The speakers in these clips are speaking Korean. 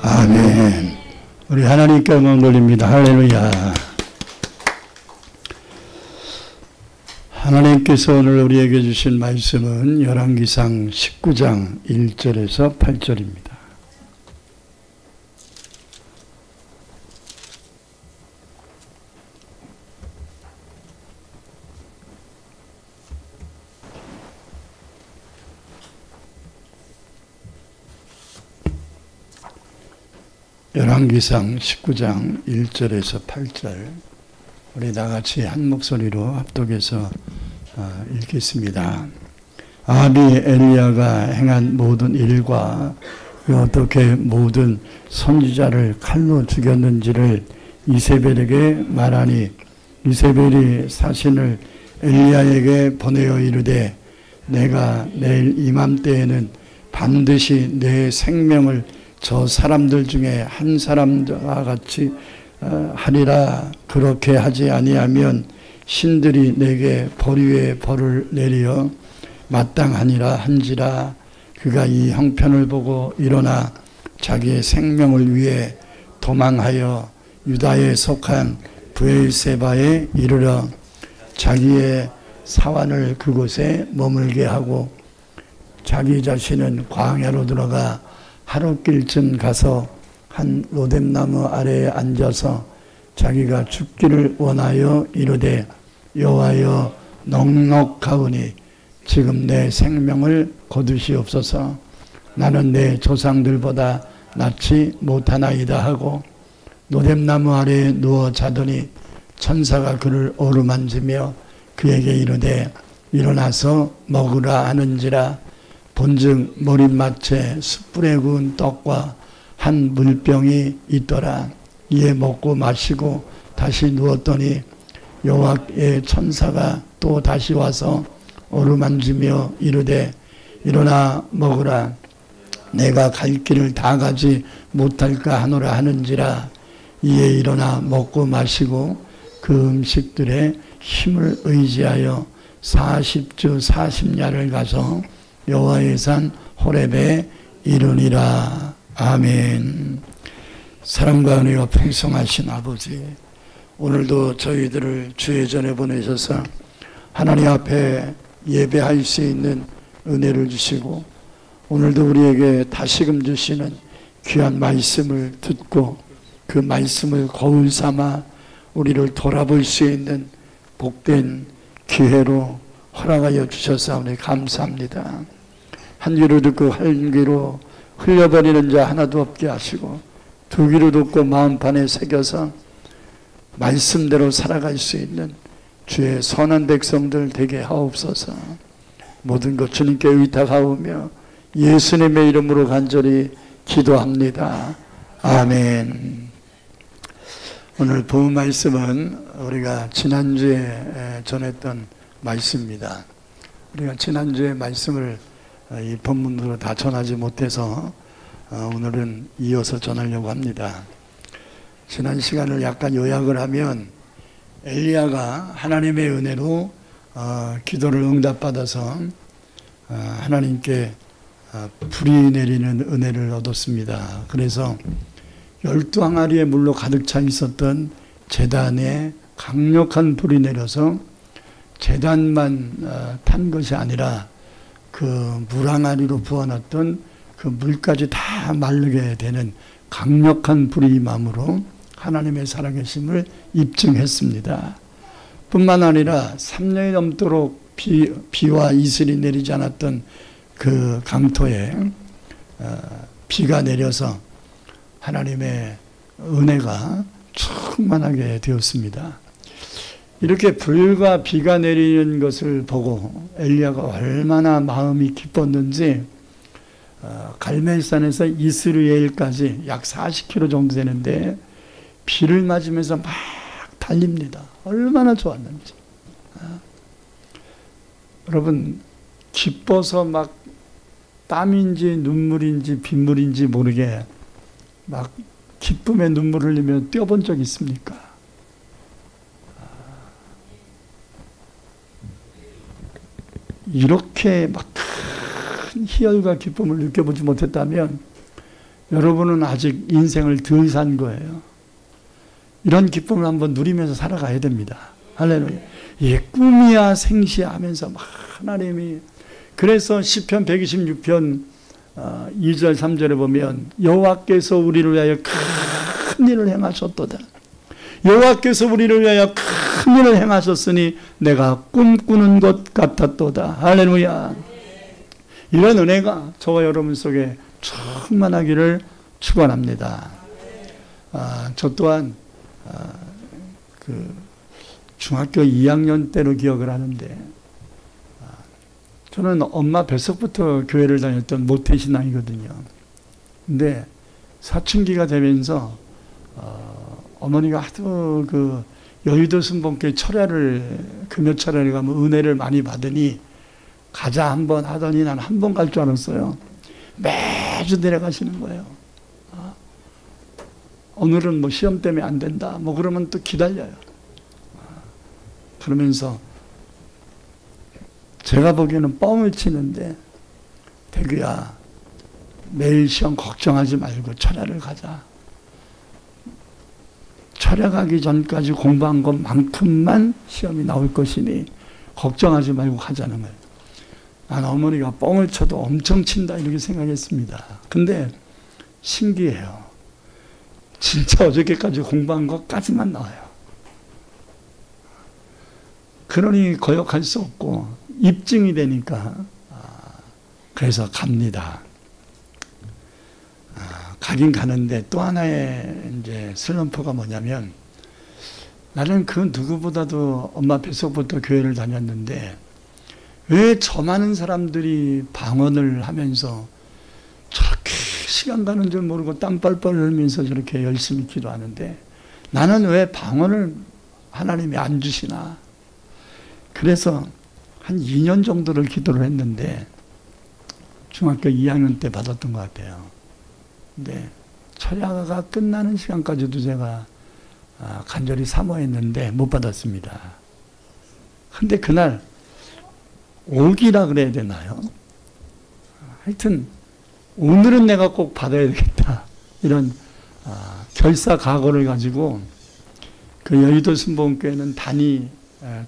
아멘. 우리 하나님께 영광 돌립니다. 할렐루야. 하나님께서 오늘 우리에게 주신 말씀은 열왕기상 19장 1절에서 8절입니다. 열왕기상 19장 1절에서 8절 우리 다같이 한 목소리로 합독해서 읽겠습니다. 아합이 엘리야가 행한 모든 일과 어떻게 모든 선지자를 칼로 죽였는지를 이세벨에게 말하니 이세벨이 사신을 엘리야에게 보내어 이르되 내가 내일 이맘때에는 반드시 내 생명을 저 사람들 중에 한 사람과 같이 하리라. 그렇게 하지 아니하면 신들이 내게 벌 위에 벌을 내리어 마땅하니라 한지라. 그가 이 형편을 보고 일어나 자기의 생명을 위해 도망하여 유다에 속한 브엘세바에 이르러 자기의 사환을 그곳에 머물게 하고 자기 자신은 광야로 들어가 하룻길쯤 가서 한 로뎀나무 아래에 앉아서 자기가 죽기를 원하여 이르되 여호와여 넉넉하오니 지금 내 생명을 거두시옵소서. 나는 내 조상들보다 낫지 못하나이다 하고 로뎀나무 아래에 누워 자더니 천사가 그를 어루만지며 그에게 이르되 일어나서 먹으라 하는지라. 본즉 머릿맡에 숯불에 구운 떡과 한 물병이 있더라. 이에 먹고 마시고 다시 누웠더니 여호와의 천사가 또 다시 와서 어루만지며 이르되 일어나 먹으라. 내가 갈 길을 다 가지 못할까 하노라 하는지라. 이에 일어나 먹고 마시고 그 음식들의 힘을 의지하여 40주 40야를 가서 여호와의 산 호렙에 이르니라. 아멘. 사랑과 은혜가 풍성하신 아버지, 오늘도 저희들을 주의 전에 보내셔서 하나님 앞에 예배할 수 있는 은혜를 주시고 오늘도 우리에게 다시금 주시는 귀한 말씀을 듣고 그 말씀을 거울 삼아 우리를 돌아볼 수 있는 복된 기회로 허락하여 주셔서 감사합니다. 한 귀로 듣고 한 귀로 흘려버리는 자 하나도 없게 하시고 두 귀로 듣고 마음판에 새겨서 말씀대로 살아갈 수 있는 주의 선한 백성들 되게 하옵소서. 모든 것 주님께 의탁하오며 예수님의 이름으로 간절히 기도합니다. 아멘. 오늘 본 말씀은 우리가 지난주에 전했던 말씀입니다. 우리가 지난주에 말씀을 이 본문으로 다 전하지 못해서 오늘은 이어서 전하려고 합니다. 지난 시간을 약간 요약을 하면 엘리야가 하나님의 은혜로 기도를 응답받아서 하나님께 불이 내리는 은혜를 얻었습니다. 그래서 12항아리의 물로 가득 차 있었던 제단에 강력한 불이 내려서 제단만 탄 것이 아니라 그 물항아리로 부어놨던 그 물까지 다 마르게 되는 강력한 불이 임함으로 하나님의 살아계심을 입증했습니다. 뿐만 아니라 3년이 넘도록 비와 이슬이 내리지 않았던 그 강토에 비가 내려서 하나님의 은혜가 충만하게 되었습니다. 이렇게 불과 비가 내리는 것을 보고 엘리야가 얼마나 마음이 기뻤는지 갈멜산에서 이스르엘까지 약 40km 정도 되는데 비를 맞으면서 막 달립니다. 얼마나 좋았는지. 여러분, 기뻐서 막 땀인지 눈물인지 빗물인지 모르게 막 기쁨의 눈물을 흘리며 뛰어본 적 있습니까? 이렇게 막 큰 희열과 기쁨을 느껴보지 못했다면 여러분은 아직 인생을 덜 산 거예요. 이런 기쁨을 한번 누리면서 살아가야 됩니다. 할렐루야. 이게 꿈이야 생시야 하면서 막 하나님이, 그래서 시편 126편 2절 3절에 보면 여호와께서 우리를 위하여 큰 일을 행하셨도다. 여호와께서 우리를 위하여 큰 일을 행하셨으니 내가 꿈꾸는 것 같았도다. 할렐루야. 이런 은혜가 저와 여러분 속에 충만하기를 축원합니다. 저 또한 그 중학교 2학년 때로 기억을 하는데, 저는 엄마 뱃속부터 교회를 다녔던 모태신앙이거든요. 근데 사춘기가 되면서 어머니가 하도 그 여의도 순복교회 철야를, 금요 철야를 가면 은혜를 많이 받으니 가자 한번 하더니 난 한 번 갈 줄 알았어요. 매주 내려가시는 거예요. 오늘은 뭐 시험 때문에 안 된다 뭐 그러면 또 기다려요. 그러면서 제가 보기에는 뻥을 치는데, 대규야 매일 시험 걱정하지 말고 철야를 가자. 철야 가기 전까지 공부한 것만큼만 시험이 나올 것이니 걱정하지 말고 가자는 거예요. 난 어머니가 뻥을 쳐도 엄청 친다 이렇게 생각했습니다. 근데 신기해요. 진짜 어저께까지 공부한 것까지만 나와요. 그러니 거역할 수 없고 입증이 되니까 그래서 갑니다. 가긴 가는데 또 하나의 이제 슬럼프가 뭐냐면, 나는 그 누구보다도 엄마 뱃속부터 교회를 다녔는데 왜 저 많은 사람들이 방언을 하면서 저렇게 시간 가는 줄 모르고 땀 뻘뻘 흘리면서 저렇게 열심히 기도하는데 나는 왜 방언을 하나님이 안 주시나. 그래서 한 2년 정도를 기도를 했는데 중학교 2학년 때 받았던 것 같아요. 근데 철야가 끝나는 시간까지도 제가 간절히 사모했는데 못 받았습니다. 근데 그날 오기라 그래야 되나요? 하여튼 오늘은 내가 꼭 받아야 되겠다 이런 결사각오를 가지고, 그 여의도 순복음교회는 단이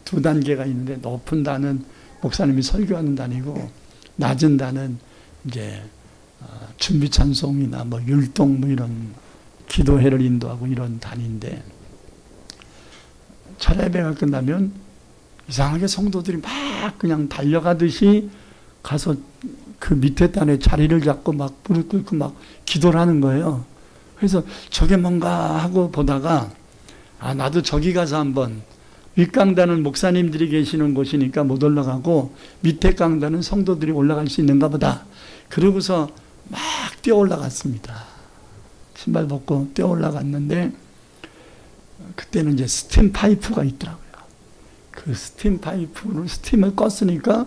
두 단계가 있는데, 높은 단은 목사님이 설교하는 단이고 낮은 단은 이제 준비 찬송이나 뭐 율동 뭐 이런 기도회를 인도하고 이런 단인데, 철야 예배가 끝나면 이상하게 성도들이 막 그냥 달려가듯이 가서 그 밑에 단에 자리를 잡고 막 무릎 꿇고 막 기도를 하는 거예요. 그래서 저게 뭔가 하고 보다가 나도 저기 가서 한번, 윗강단은 목사님들이 계시는 곳이니까 못 올라가고 밑에 강단은 성도들이 올라갈 수 있는가 보다. 그러고서 막 뛰어 올라갔습니다. 신발 벗고 뛰어 올라갔는데 그때는 이제 스팀 파이프가 있더라고요. 그 스팀 파이프로 스팀을 껐으니까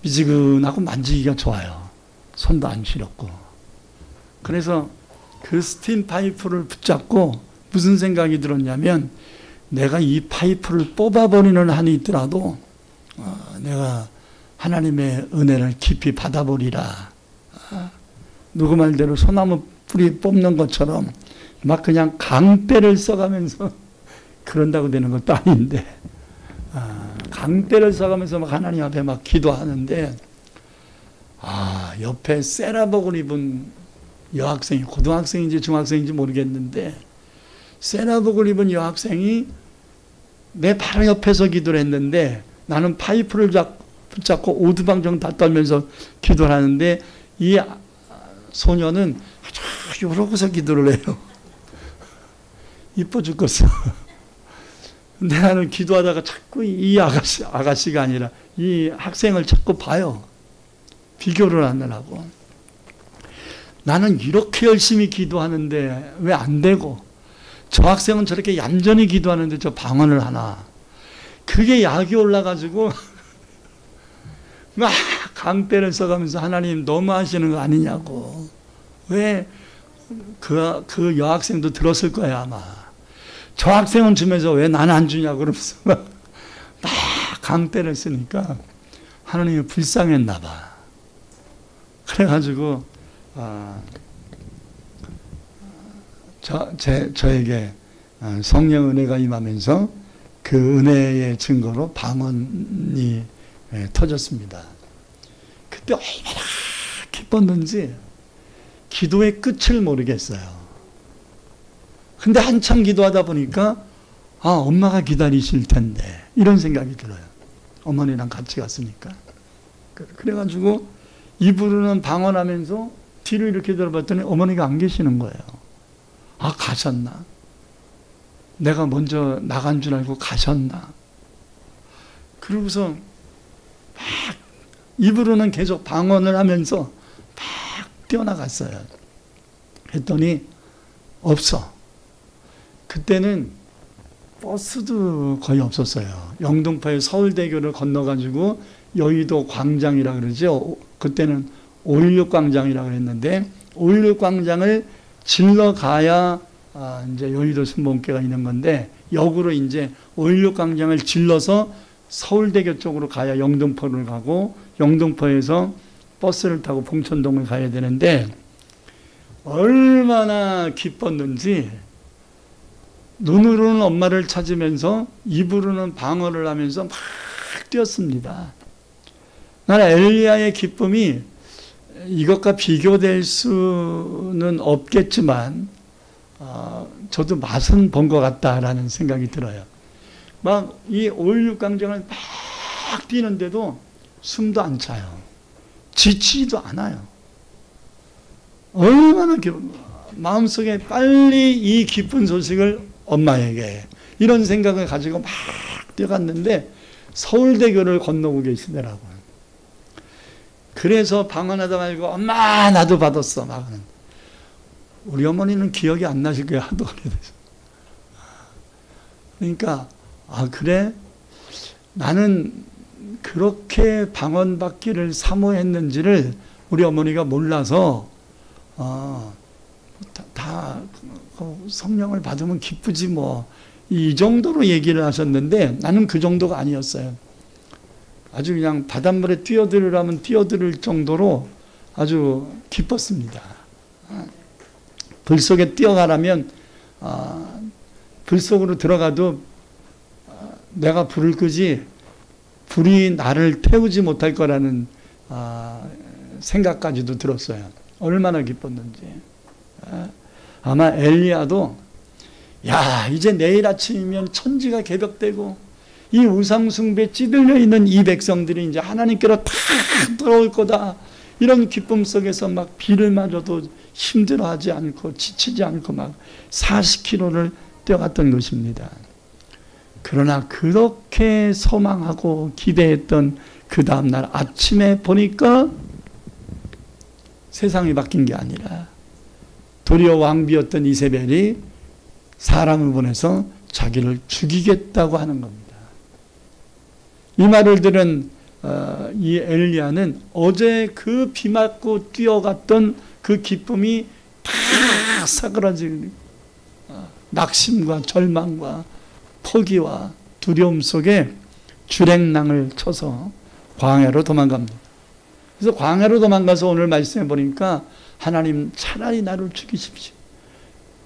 미지근하고 만지기가 좋아요. 손도 안 시렵고. 그래서 그 스팀 파이프를 붙잡고 무슨 생각이 들었냐면, 내가 이 파이프를 뽑아버리는 한이 있더라도 내가 하나님의 은혜를 깊이 받아보리라. 누구 말대로 소나무 뿌리 뽑는 것처럼 막 그냥 강대를 써가면서 그런다고 되는 것도 아닌데, 강대를 써가면서 막 하나님 앞에 막 기도하는데, 옆에 세라복을 입은 여학생이, 고등학생인지 중학생인지 모르겠는데 세라복을 입은 여학생이 내 바로 옆에서 기도를 했는데, 나는 파이프를 붙잡고 오두방정 다 떨면서 기도를 하는데 이 소녀는 아주 이러고서 기도를 해요. 이뻐 죽겠어. 근데 나는 기도하다가 자꾸 이 아가씨가 아니라 이 학생을 자꾸 봐요. 비교를 하느라고. 나는 이렇게 열심히 기도하는데 왜 안 되고, 저 학생은 저렇게 얌전히 기도하는데 저 방언을 하나. 그게 약이 올라가지고 막 강대를 써가면서 하나님 너무하시는 거 아니냐고. 왜 그 여학생도 들었을 거야 아마. 저 학생은 주면서 왜 나는 안 주냐고 그러면서 막 강대를 쓰니까 하나님이 불쌍했나 봐. 그래가지고 저에게 성령 은혜가 임하면서 그 은혜의 증거로 방언이 터졌습니다. 그때 얼마나 기뻤는지 기도의 끝을 모르겠어요. 근데 한참 기도하다 보니까 엄마가 기다리실 텐데 이런 생각이 들어요. 어머니랑 같이 갔으니까. 그래가지고 입으로는 방언하면서 뒤를 이렇게 들어봤더니 어머니가 안 계시는 거예요. 가셨나? 내가 먼저 나간 줄 알고 가셨나? 그러고서 막 입으로는 계속 방언을 하면서 막 뛰어나갔어요. 했더니 없어. 그때는 버스도 거의 없었어요. 영등포에 서울대교를 건너가지고 여의도 광장이라 그러죠. 그때는 5.16 광장이라고 했는데 5.16 광장을 질러 가야 이제 여의도 순복음교회가 있는 건데 역으로 이제 5.16 광장을 질러서 서울대교 쪽으로 가야 영등포를 가고 영등포에서 버스를 타고 봉천동을 가야 되는데 얼마나 기뻤는지 눈으로는 엄마를 찾으면서 입으로는 방언을 하면서 막 뛰었습니다. 나는 엘리야의 기쁨이 이것과 비교될 수는 없겠지만 저도 맛은 본 것 같다라는 생각이 들어요. 막 이 5.16 광장을 막 뛰는데도 숨도 안 차요. 지치지도 않아요. 얼마나 마음속에 빨리 이 기쁜 소식을 엄마에게 이런 생각을 가지고 막 뛰어갔는데 서울대교를 건너고 계시더라고요. 그래서 방언하다 말고 엄마 나도 받았어. 막 우리 어머니는 기억이 안 나실 거예요. 하도 오래돼서. 그러니까 그래? 나는 그렇게 방언받기를 사모했는지를 우리 어머니가 몰라서 다 성령을 받으면 기쁘지 뭐 이 정도로 얘기를 하셨는데 나는 그 정도가 아니었어요. 아주 그냥 바닷물에 뛰어들으라면 뛰어들 정도로 아주 기뻤습니다. 불 속에 뛰어가라면 불 속으로 들어가도 내가 불을 끄지 불이 나를 태우지 못할 거라는 생각까지도 들었어요. 얼마나 기뻤는지. 아마 엘리야도 이제 내일 아침이면 천지가 개벽되고 이 우상숭배에 찌들려 있는 이 백성들이 이제 하나님께로 다 돌아올 거다. 이런 기쁨 속에서 막 비를 맞아도 힘들어하지 않고 지치지 않고 막 40km를 뛰어갔던 것입니다. 그러나 그렇게 소망하고 기대했던 그 다음날 아침에 보니까 세상이 바뀐 게 아니라 도리어 왕비였던 이세벨이 사람을 보내서 자기를 죽이겠다고 하는 겁니다. 이 말을 들은 이 엘리야는 어제 그 비 맞고 뛰어갔던 그 기쁨이 다 사그라지는 낙심과 절망과 포기와 두려움 속에 주랭랑을 쳐서 광야로 도망갑니다. 그래서 광야로 도망가서 오늘 말씀해 보니까 하나님 차라리 나를 죽이십시오.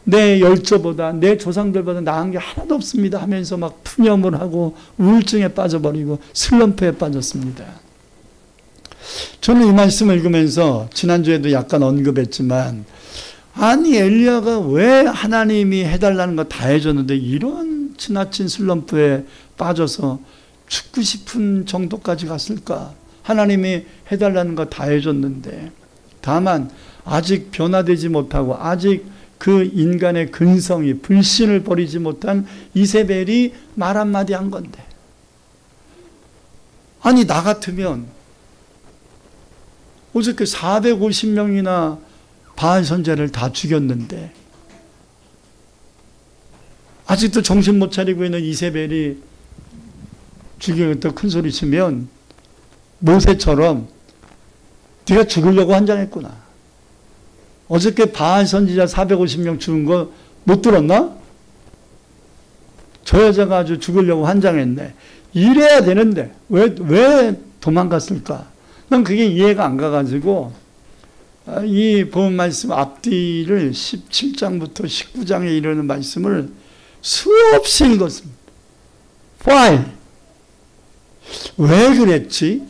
내 열조보다 내 조상들보다 나은 게 하나도 없습니다 하면서 막 푸념을 하고 우울증에 빠져버리고 슬럼프에 빠졌습니다. 저는 이 말씀을 읽으면서 지난주에도 약간 언급했지만 엘리야가 왜 하나님이 해달라는 거 다 해줬는데 이런 지나친 슬럼프에 빠져서 죽고 싶은 정도까지 갔을까? 하나님이 해달라는 거 다 해줬는데 다만 아직 변화되지 못하고 아직 그 인간의 근성이 불신을 버리지 못한 이세벨이 말 한마디 한 건데 나 같으면 어저께 450명이나 바알 선지자를 다 죽였는데 아직도 정신 못 차리고 있는 이세벨이 죽이겠다 큰 소리 치면 모세처럼 네가 죽으려고 환장했구나. 어저께 바알 선지자 450명 죽은 거 못 들었나? 저 여자가 아주 죽으려고 환장했네. 이래야 되는데 왜 도망갔을까? 난 그게 이해가 안 가가지고 이 본 말씀 앞뒤를 17장부터 19장에 이르는 말씀을 수없이 읽었습니다. Why? 왜 그랬지?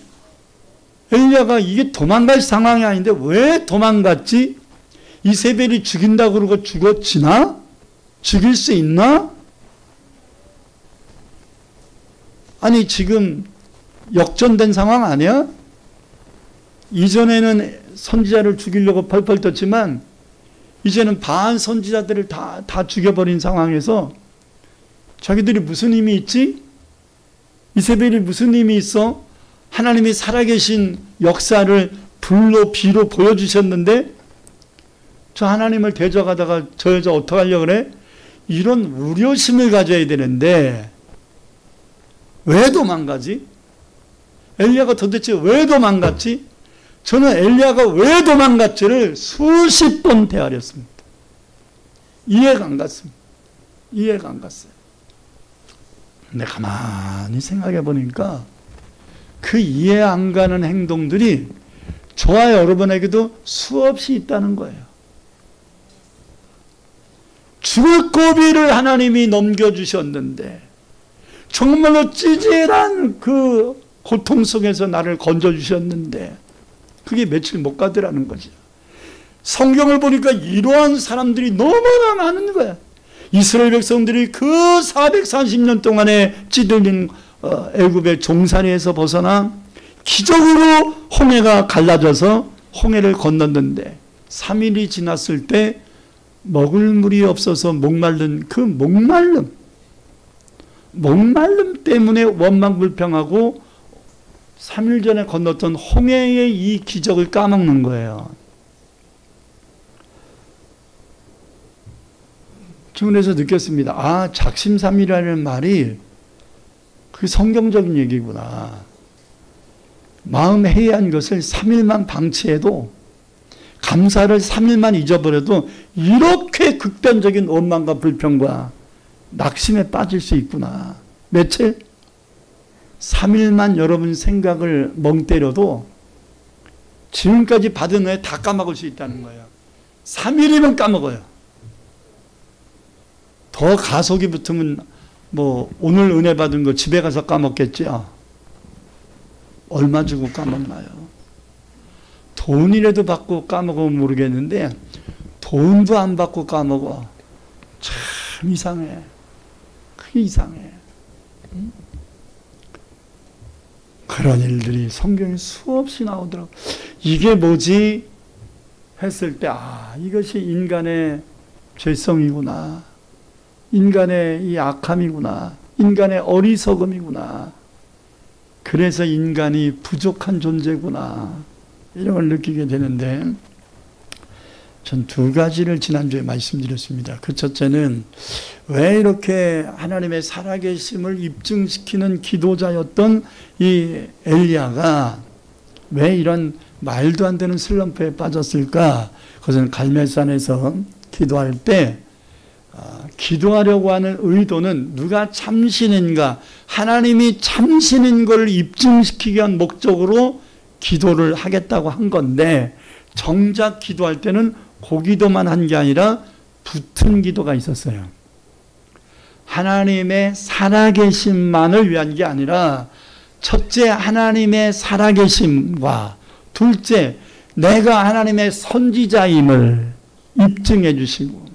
엘리야가 이게 도망갈 상황이 아닌데 왜 도망갔지? 이세벨이 죽인다고 그러고 죽었지나? 죽일 수 있나? 아니 지금 역전된 상황 아니야? 이전에는 선지자를 죽이려고 펄펄 떴지만 이제는 바알 선지자들을 다 죽여버린 상황에서 자기들이 무슨 힘이 있지? 이세벨이 무슨 힘이 있어? 하나님이 살아계신 역사를 불로 비로 보여주셨는데 저 하나님을 대적하다가 저 여자 어떡하려고 그래? 이런 우려심을 가져야 되는데 왜 도망가지? 엘리야가 도대체 왜 도망갔지? 저는 엘리야가 왜 도망갔지를 수십 번 되하렸습니다. 이해가 안 갔습니다. 이해가 안 갔어요. 근데 가만히 생각해 보니까 그 이해 안 가는 행동들이 저와 여러분에게도 수없이 있다는 거예요. 죽을 고비를 하나님이 넘겨주셨는데 정말로 찌질한 그 고통 속에서 나를 건져주셨는데 그게 며칠 못 가더라는 거죠. 성경을 보니까 이러한 사람들이 너무나 많은 거야. 이스라엘 백성들이 그 440년 동안에 찌들린 애굽의 종살이에서 벗어나 기적으로 홍해가 갈라져서 홍해를 건넜는데 3일이 지났을 때 먹을 물이 없어서 목마른 그 목마름 때문에 원망불평하고 3일 전에 건넜던 홍해의 이 기적을 까먹는 거예요. 저는 그래서 느꼈습니다. 아, 작심삼일이라는 말이 그 성경적인 얘기구나. 마음 해이한 것을 3일만 방치해도 감사를 3일만 잊어버려도 이렇게 극단적인 원망과 불평과 낙심에 빠질 수 있구나. 며칠? 3일만 여러분 생각을 멍 때려도 지금까지 받은 은혜 다 까먹을 수 있다는 거예요. 3일이면 까먹어요. 더 가속이 붙으면 뭐 오늘 은혜 받은 거 집에 가서 까먹겠죠. 얼마 주고 까먹나요? 돈이라도 받고 까먹으면 모르겠는데 돈도 안 받고 까먹어. 참 이상해. 그게 이상해. 응? 그런 일들이 성경에 수없이 나오더라고. 이게 뭐지? 했을 때 이것이 인간의 죄성이구나. 인간의 이 악함이구나. 인간의 어리석음이구나. 그래서 인간이 부족한 존재구나. 이런 걸 느끼게 되는데 전 두 가지를 지난주에 말씀드렸습니다. 그 첫째는 왜 이렇게 하나님의 살아계심을 입증시키는 기도자였던 이 엘리야가 왜 이런 말도 안 되는 슬럼프에 빠졌을까? 그것은 갈멜산에서 기도할 때 기도하려고 하는 의도는 누가 참신인가, 하나님이 참신인 걸 입증시키기 위한 목적으로 기도를 하겠다고 한 건데 정작 기도할 때는 고기도만 한 게 아니라 붙은 기도가 있었어요. 하나님의 살아계심만을 위한 게 아니라 첫째 하나님의 살아계심과 둘째 내가 하나님의 선지자임을 입증해 주시고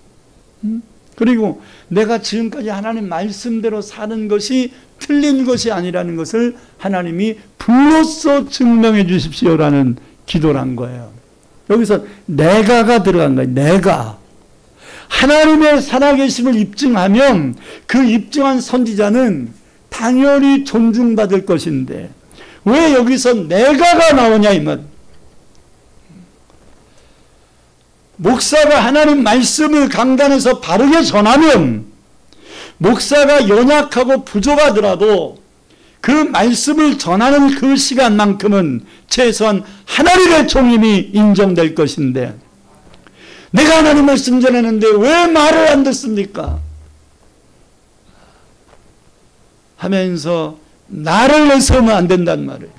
그리고 내가 지금까지 하나님 말씀대로 사는 것이 틀린 것이 아니라는 것을 하나님이 불로써 증명해 주십시오라는 기도란 거예요. 여기서 내가가 들어간 거예요. 내가. 하나님의 살아계심을 입증하면 그 입증한 선지자는 당연히 존중받을 것인데 왜 여기서 내가가 나오냐 이 말. 목사가 하나님 말씀을 강단에서 바르게 전하면 목사가 연약하고 부족하더라도 그 말씀을 전하는 그 시간만큼은 최소한 하나님의 종임이 인정될 것인데 내가 하나님 말씀 전하는데 왜 말을 안 듣습니까? 하면서 나를 내세우면 안 된단 말이에요.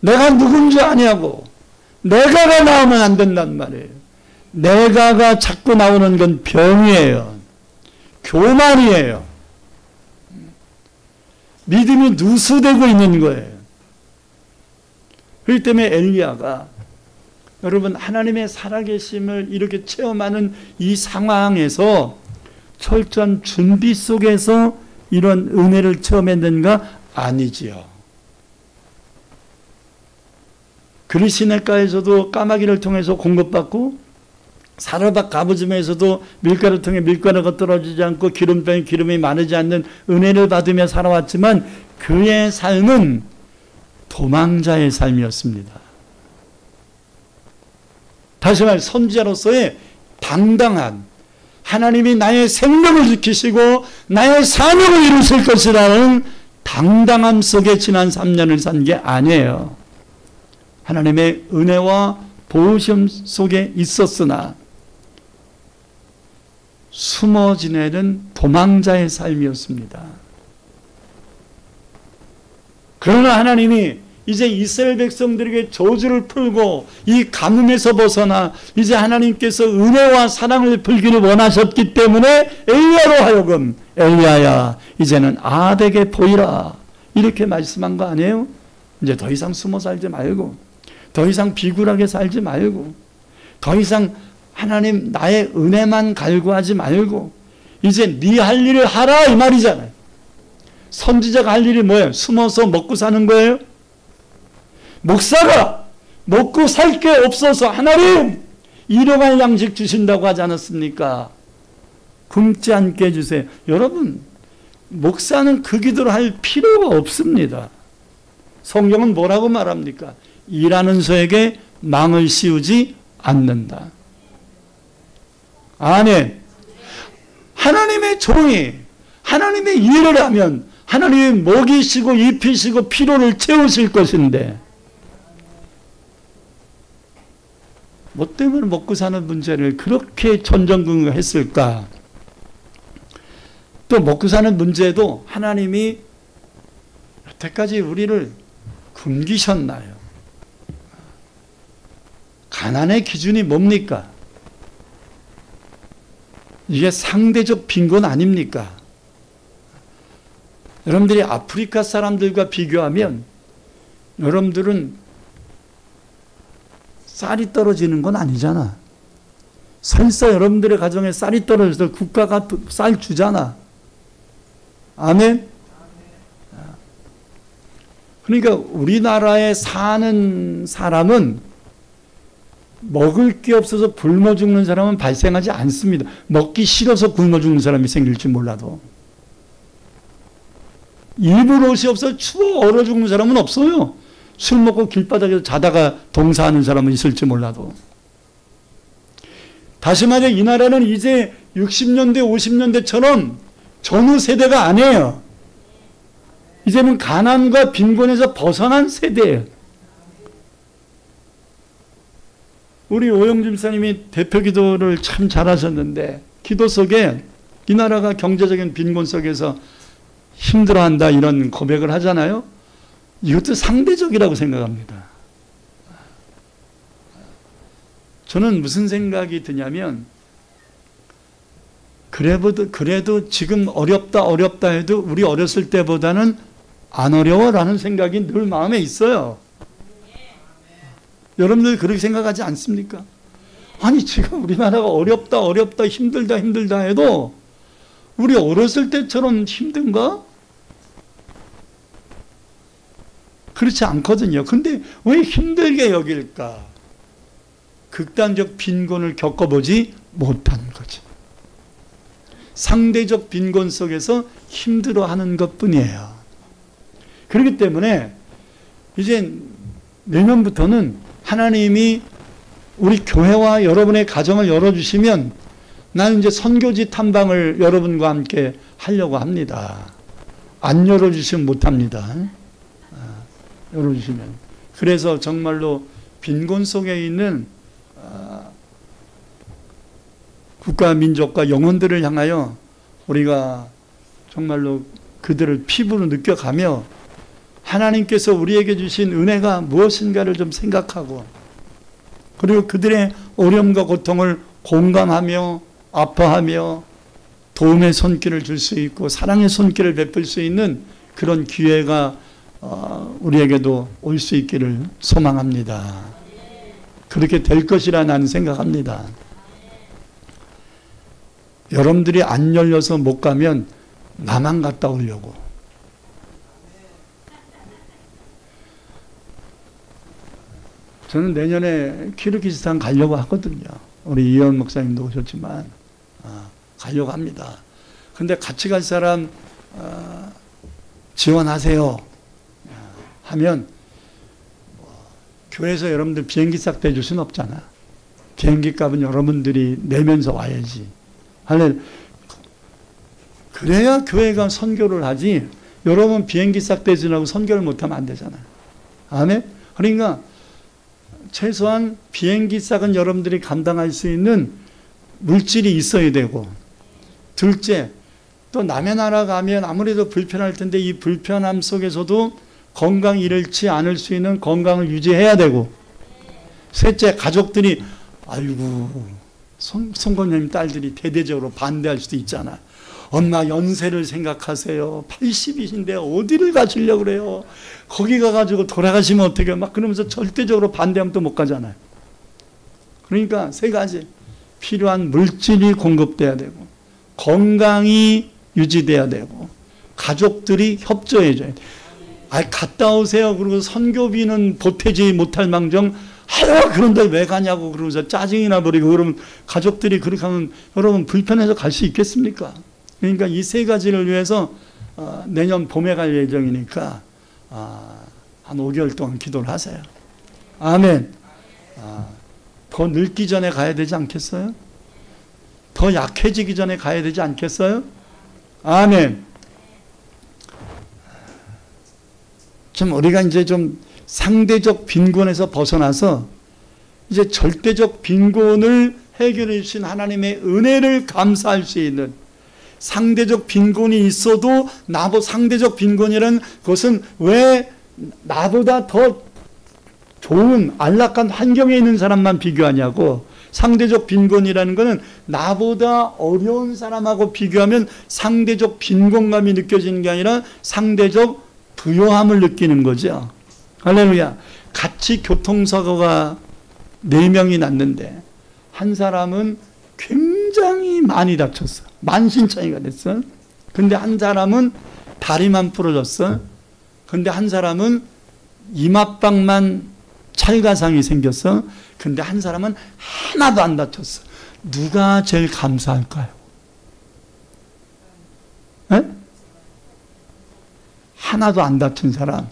내가 누군지 아냐고 내가가 나오면 안 된단 말이에요. 내가가 자꾸 나오는 건 병이에요. 교만이에요. 믿음이 누수되고 있는 거예요. 그렇기 때문에 엘리야가 여러분 하나님의 살아계심을 이렇게 체험하는 이 상황에서 철저한 준비 속에서 이런 은혜를 체험했는가? 아니지요. 그리시네가에서도 까마귀를 통해서 공급받고 사르밧 가부즘에서도 밀가루 통해 밀가루가 떨어지지 않고 기름병에 기름이 마르지 않는 은혜를 받으며 살아왔지만 그의 삶은 도망자의 삶이었습니다. 다시 말해 선지자로서의 당당한 하나님이 나의 생명을 지키시고 나의 사명을 이루실 것이라는 당당함 속에 지난 3년을 산 게 아니에요. 하나님의 은혜와 보호심 속에 있었으나 숨어 지내는 도망자의 삶이었습니다. 그러나 하나님이 이제 이스라엘 백성들에게 저주를 풀고 이 가뭄에서 벗어나 이제 하나님께서 은혜와 사랑을 베풀기를 원하셨기 때문에 엘리야로 하여금 엘리야야 이제는 아합에게 보이라 이렇게 말씀한 거 아니에요? 이제 더 이상 숨어 살지 말고 더 이상 비굴하게 살지 말고 더 이상 하나님 나의 은혜만 갈구하지 말고 이제 네 할 일을 하라 이 말이잖아요. 선지자가 할 일이 뭐예요? 숨어서 먹고 사는 거예요? 목사가 먹고 살 게 없어서 하나님 일용할 양식 주신다고 하지 않았습니까? 굶지 않게 해주세요. 여러분 목사는 그 기도를 할 필요가 없습니다. 성경은 뭐라고 말합니까? 일하는 소에게 망을 씌우지 않는다. 아멘. 하나님의 종이 하나님의 일을 하면 하나님이 먹이시고 입히시고 피로를 채우실 것인데 뭐 때문에 먹고 사는 문제를 그렇게 전전긍긍했을까? 또 먹고 사는 문제도 하나님이 여태까지 우리를 굶기셨나요? 가난의 기준이 뭡니까? 이게 상대적 빈곤 아닙니까? 여러분들이 아프리카 사람들과 비교하면 여러분들은 쌀이 떨어지는 건 아니잖아. 설사 여러분들의 가정에 쌀이 떨어져서 국가가 쌀 주잖아. 아멘? 그러니까 우리나라에 사는 사람은 먹을 게 없어서 굶어 죽는 사람은 발생하지 않습니다. 먹기 싫어서 굶어 죽는 사람이 생길지 몰라도. 입을 옷이 없어 추워 얼어 죽는 사람은 없어요. 술 먹고 길바닥에서 자다가 동사하는 사람은 있을지 몰라도. 다시 말해 이 나라는 이제 60년대 50년대처럼 전후 세대가 아니에요. 이제는 가난과 빈곤에서 벗어난 세대예요. 우리 오영주 집사님이 대표 기도를 참 잘하셨는데 기도 속에 이 나라가 경제적인 빈곤 속에서 힘들어한다 이런 고백을 하잖아요. 이것도 상대적이라고 생각합니다. 저는 무슨 생각이 드냐면 그래도 지금 어렵다 해도 우리 어렸을 때보다는 안 어려워라는 생각이 늘 마음에 있어요. 여러분들 그렇게 생각하지 않습니까? 아니 지금 우리나라가 어렵다 힘들다 해도 우리 어렸을 때처럼 힘든가? 그렇지 않거든요. 근데 왜 힘들게 여길까? 극단적 빈곤을 겪어보지 못한 거죠. 상대적 빈곤 속에서 힘들어하는 것뿐이에요. 그렇기 때문에 이제 내년부터는 하나님이 우리 교회와 여러분의 가정을 열어주시면 나는 이제 선교지 탐방을 여러분과 함께 하려고 합니다. 안 열어주시면 못합니다. 열어주시면. 그래서 정말로 빈곤 속에 있는 국가 민족과 영혼들을 향하여 우리가 정말로 그들을 피부로 느껴가며 하나님께서 우리에게 주신 은혜가 무엇인가를 좀 생각하고 그리고 그들의 어려움과 고통을 공감하며 아파하며 도움의 손길을 줄 수 있고 사랑의 손길을 베풀 수 있는 그런 기회가 우리에게도 올 수 있기를 소망합니다. 그렇게 될 것이라 나는 생각합니다. 여러분들이 안 열려서 못 가면 나만 갔다 오려고. 저는 내년에 키르기스탄 가려고 하거든요. 우리 이현 목사님도 오셨지만 가려고 합니다. 근데 같이 갈 사람 지원하세요 하면 교회에서 여러분들 비행기 싹 대줄 수는 없잖아. 비행기 값은 여러분들이 내면서 와야지. 그래야 교회가 선교를 하지. 여러분 비행기 싹 대주라고 선교를 못하면 안 되잖아요. 아멘? 그러니까 최소한 비행기 싹은 여러분들이 감당할 수 있는 물질이 있어야 되고, 둘째, 또 남의 나라 가면 아무래도 불편할 텐데 이 불편함 속에서도 건강 잃지 않을 수 있는 건강을 유지해야 되고, 셋째, 가족들이 아이고 송건님 딸들이 대대적으로 반대할 수도 있잖아. 엄마 연세를 생각하세요. 80이신데 어디를 가시려고 그래요. 거기 가가지고 돌아가시면 어떡해요. 막 그러면서 절대적으로 반대하면 또 못 가잖아요. 그러니까 세 가지. 필요한 물질이 공급돼야 되고, 건강이 유지돼야 되고, 가족들이 협조해줘야 돼. 갔다 오세요. 그리고 선교비는 보태지 못할 망정, 그런데 왜 가냐고 그러면서 짜증이 나버리고, 그러면 가족들이 그렇게 하면 여러분 불편해서 갈 수 있겠습니까? 그러니까 이 세 가지를 위해서 내년 봄에 갈 예정이니까 한 5개월 동안 기도를 하세요. 아멘. 더 늙기 전에 가야 되지 않겠어요? 더 약해지기 전에 가야 되지 않겠어요? 아멘. 좀 우리가 이제 좀 상대적 빈곤에서 벗어나서 이제 절대적 빈곤을 해결해 주신 하나님의 은혜를 감사할 수 있는, 상대적 빈곤이 있어도 상대적 빈곤이라는 것은 왜 나보다 더 좋은 안락한 환경에 있는 사람만 비교하냐고. 상대적 빈곤이라는 것은 나보다 어려운 사람하고 비교하면 상대적 빈곤감이 느껴지는 게 아니라 상대적 부요함을 느끼는 거죠. 할렐루야. 같이 교통사고가 4명이 났는데 한 사람은 굉장히 많이 다쳤어. 만신창이가 됐어. 근데 한 사람은 다리만 부러졌어. 근데 한 사람은 이마빵만 찰가상이 생겼어. 근데 한 사람은 하나도 안 다쳤어. 누가 제일 감사할까요? 에? 하나도 안 다친 사람.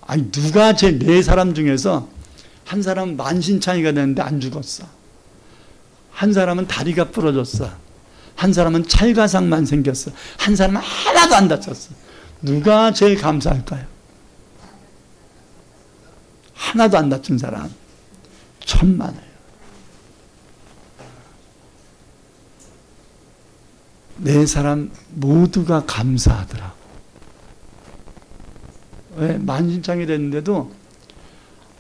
아니, 누가 제 4사람 중에서 한 사람은 만신창이가 됐는데 안 죽었어. 한 사람은 다리가 부러졌어. 한 사람은 찰가상만 생겼어. 한 사람은 하나도 안 다쳤어. 누가 제일 감사할까요? 하나도 안 다친 사람 천만에요. 네 사람 모두가 감사하더라고. 왜? 만신창이 됐는데도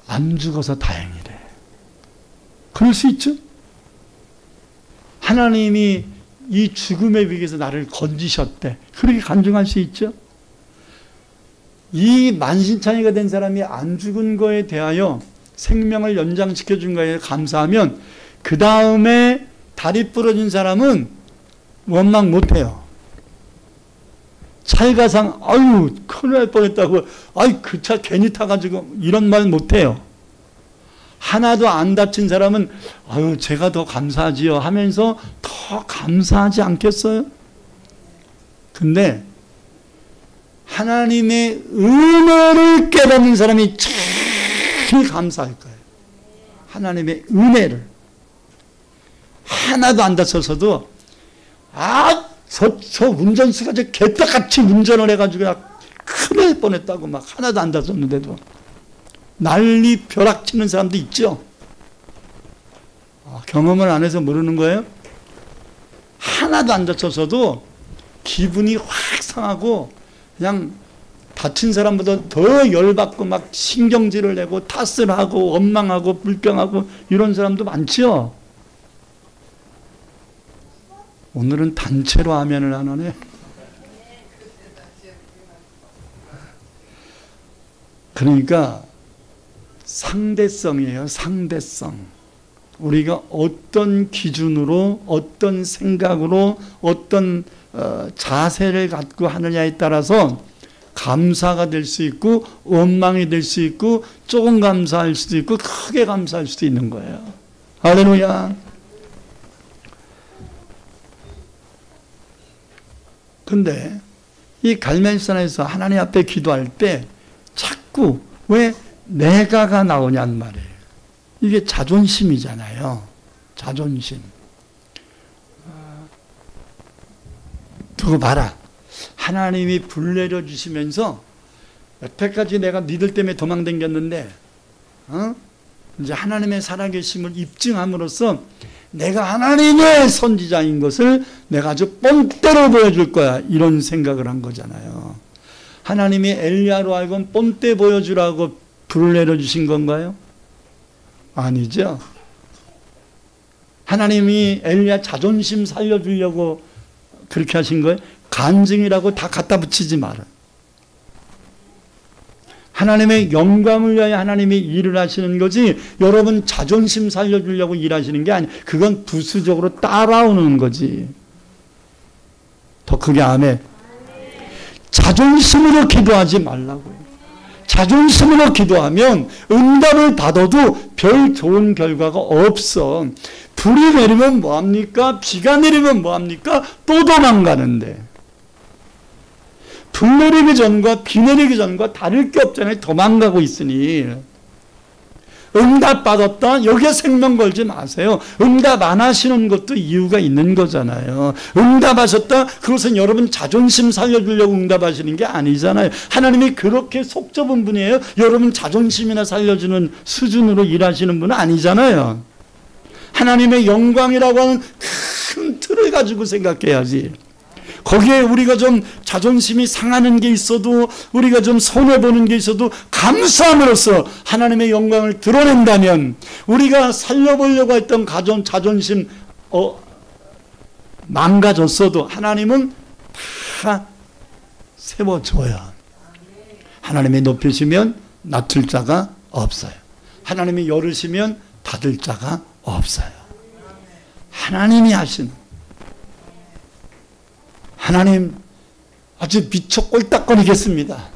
안 죽어서 다행이래. 그럴 수 있죠. 하나님이 이 죽음의 위기에서 나를 건지셨대. 그렇게 간증할 수 있죠. 이 만신창이가 된 사람이 안 죽은 거에 대하여 생명을 연장시켜 준 거에 감사하면 그 다음에 다리 부러진 사람은 원망 못해요. 찰가상 아유 큰일 날 뻔했다고, 아유 그 차 괜히 타가지고 이런 말 못해요. 하나도 안 다친 사람은 아유 제가 더 감사하지요 하면서 더 감사하지 않겠어요? 근데 하나님의 은혜를 깨닫는 사람이 제일 감사할 거예요. 하나님의 은혜를. 하나도 안 다쳐서도 저 운전수가 저 개떡같이 운전을 해가지고 큰일 날 뻔했다고 막 하나도 안 다쳤는데도 난리 벼락치는 사람도 있죠. 경험을 안 해서 모르는 거예요. 하나도 안 다쳐서도 기분이 확 상하고 그냥 다친 사람보다 더 열받고 막 신경질을 내고 탓을 하고 원망하고 불평하고 이런 사람도 많죠. 오늘은 단체로 하면을 안 하네. 그러니까 상대성이에요. 상대성. 우리가 어떤 기준으로 어떤 생각으로 어떤 자세를 갖고 하느냐에 따라서 감사가 될 수 있고 원망이 될 수 있고 조금 감사할 수도 있고 크게 감사할 수도 있는 거예요. 할렐루야. 근데 이 갈멜산에서 하나님 앞에 기도할 때 자꾸 왜 내가가 나오냔 말이에요. 이게 자존심이잖아요. 자존심. 두고 봐라. 하나님이 불 내려주시면서 여태까지 내가 니들 때문에 도망다녔는데 이제 하나님의 살아계심을 입증함으로써 내가 하나님의 선지자인 것을 내가 아주 뻔때로 보여줄 거야. 이런 생각을 한 거잖아요. 하나님이 엘리야로 하여금 뻔때 보여주라고 불을 내려주신 건가요? 아니죠. 하나님이 엘리야 자존심 살려주려고 그렇게 하신 거예요? 간증이라고 다 갖다 붙이지 마라. 하나님의 영광을 위하여 하나님이 일을 하시는 거지 여러분 자존심 살려주려고 일하시는 게 아니에요. 그건 부수적으로 따라오는 거지. 더 크게 아멘. 자존심으로 기도하지 말라고요. 자존심으로 기도하면 응답을 받아도 별 좋은 결과가 없어. 불이 내리면 뭐합니까? 비가 내리면 뭐합니까? 또 도망가는데. 불 내리기 전과 비 내리기 전과 다를 게 없잖아요. 도망가고 있으니. 응답 받았다? 여기에 생명 걸지 마세요. 응답 안 하시는 것도 이유가 있는 거잖아요. 응답하셨다? 그것은 여러분 자존심 살려주려고 응답하시는 게 아니잖아요. 하나님이 그렇게 속 좁은 분이에요. 여러분 자존심이나 살려주는 수준으로 일하시는 분은 아니잖아요. 하나님의 영광이라고 하는 큰 틀을 가지고 생각해야지. 거기에 우리가 좀 자존심이 상하는 게 있어도 우리가 좀 손해보는 게 있어도 감사함으로써 하나님의 영광을 드러낸다면 우리가 살려보려고 했던 자존심 망가졌어도 하나님은 다 세워줘요. 하나님이 높이시면 낮출 자가 없어요. 하나님이 열으시면 닫을 자가 없어요. 하나님이 하시는 하나님 아주 미쳐 꼴딱거리겠습니다.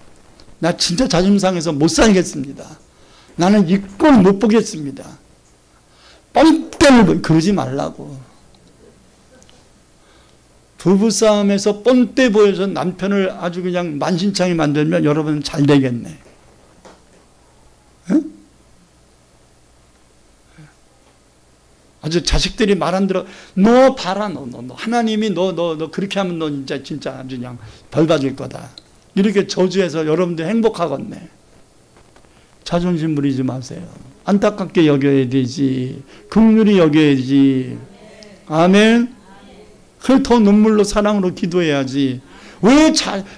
나 진짜 자존심 상해서 못 살겠습니다. 나는 이 꼴 못 보겠습니다. 뻔때를 그러지 말라고. 부부싸움에서 뻔때 보여서 남편을 아주 그냥 만신창이 만들면 여러분 잘 되겠네. 응? 아주 자식들이 말 안 들어. 너 봐라, 너. 하나님이 너 그렇게 하면 너 진짜 아주 그냥 벌 받을 거다. 이렇게 저주해서 여러분들 행복하겠네. 자존심 부리지 마세요. 안타깝게 여겨야 되지. 긍휼히 여겨야지. 아멘. 그걸 더 눈물로 사랑으로 기도해야지. 왜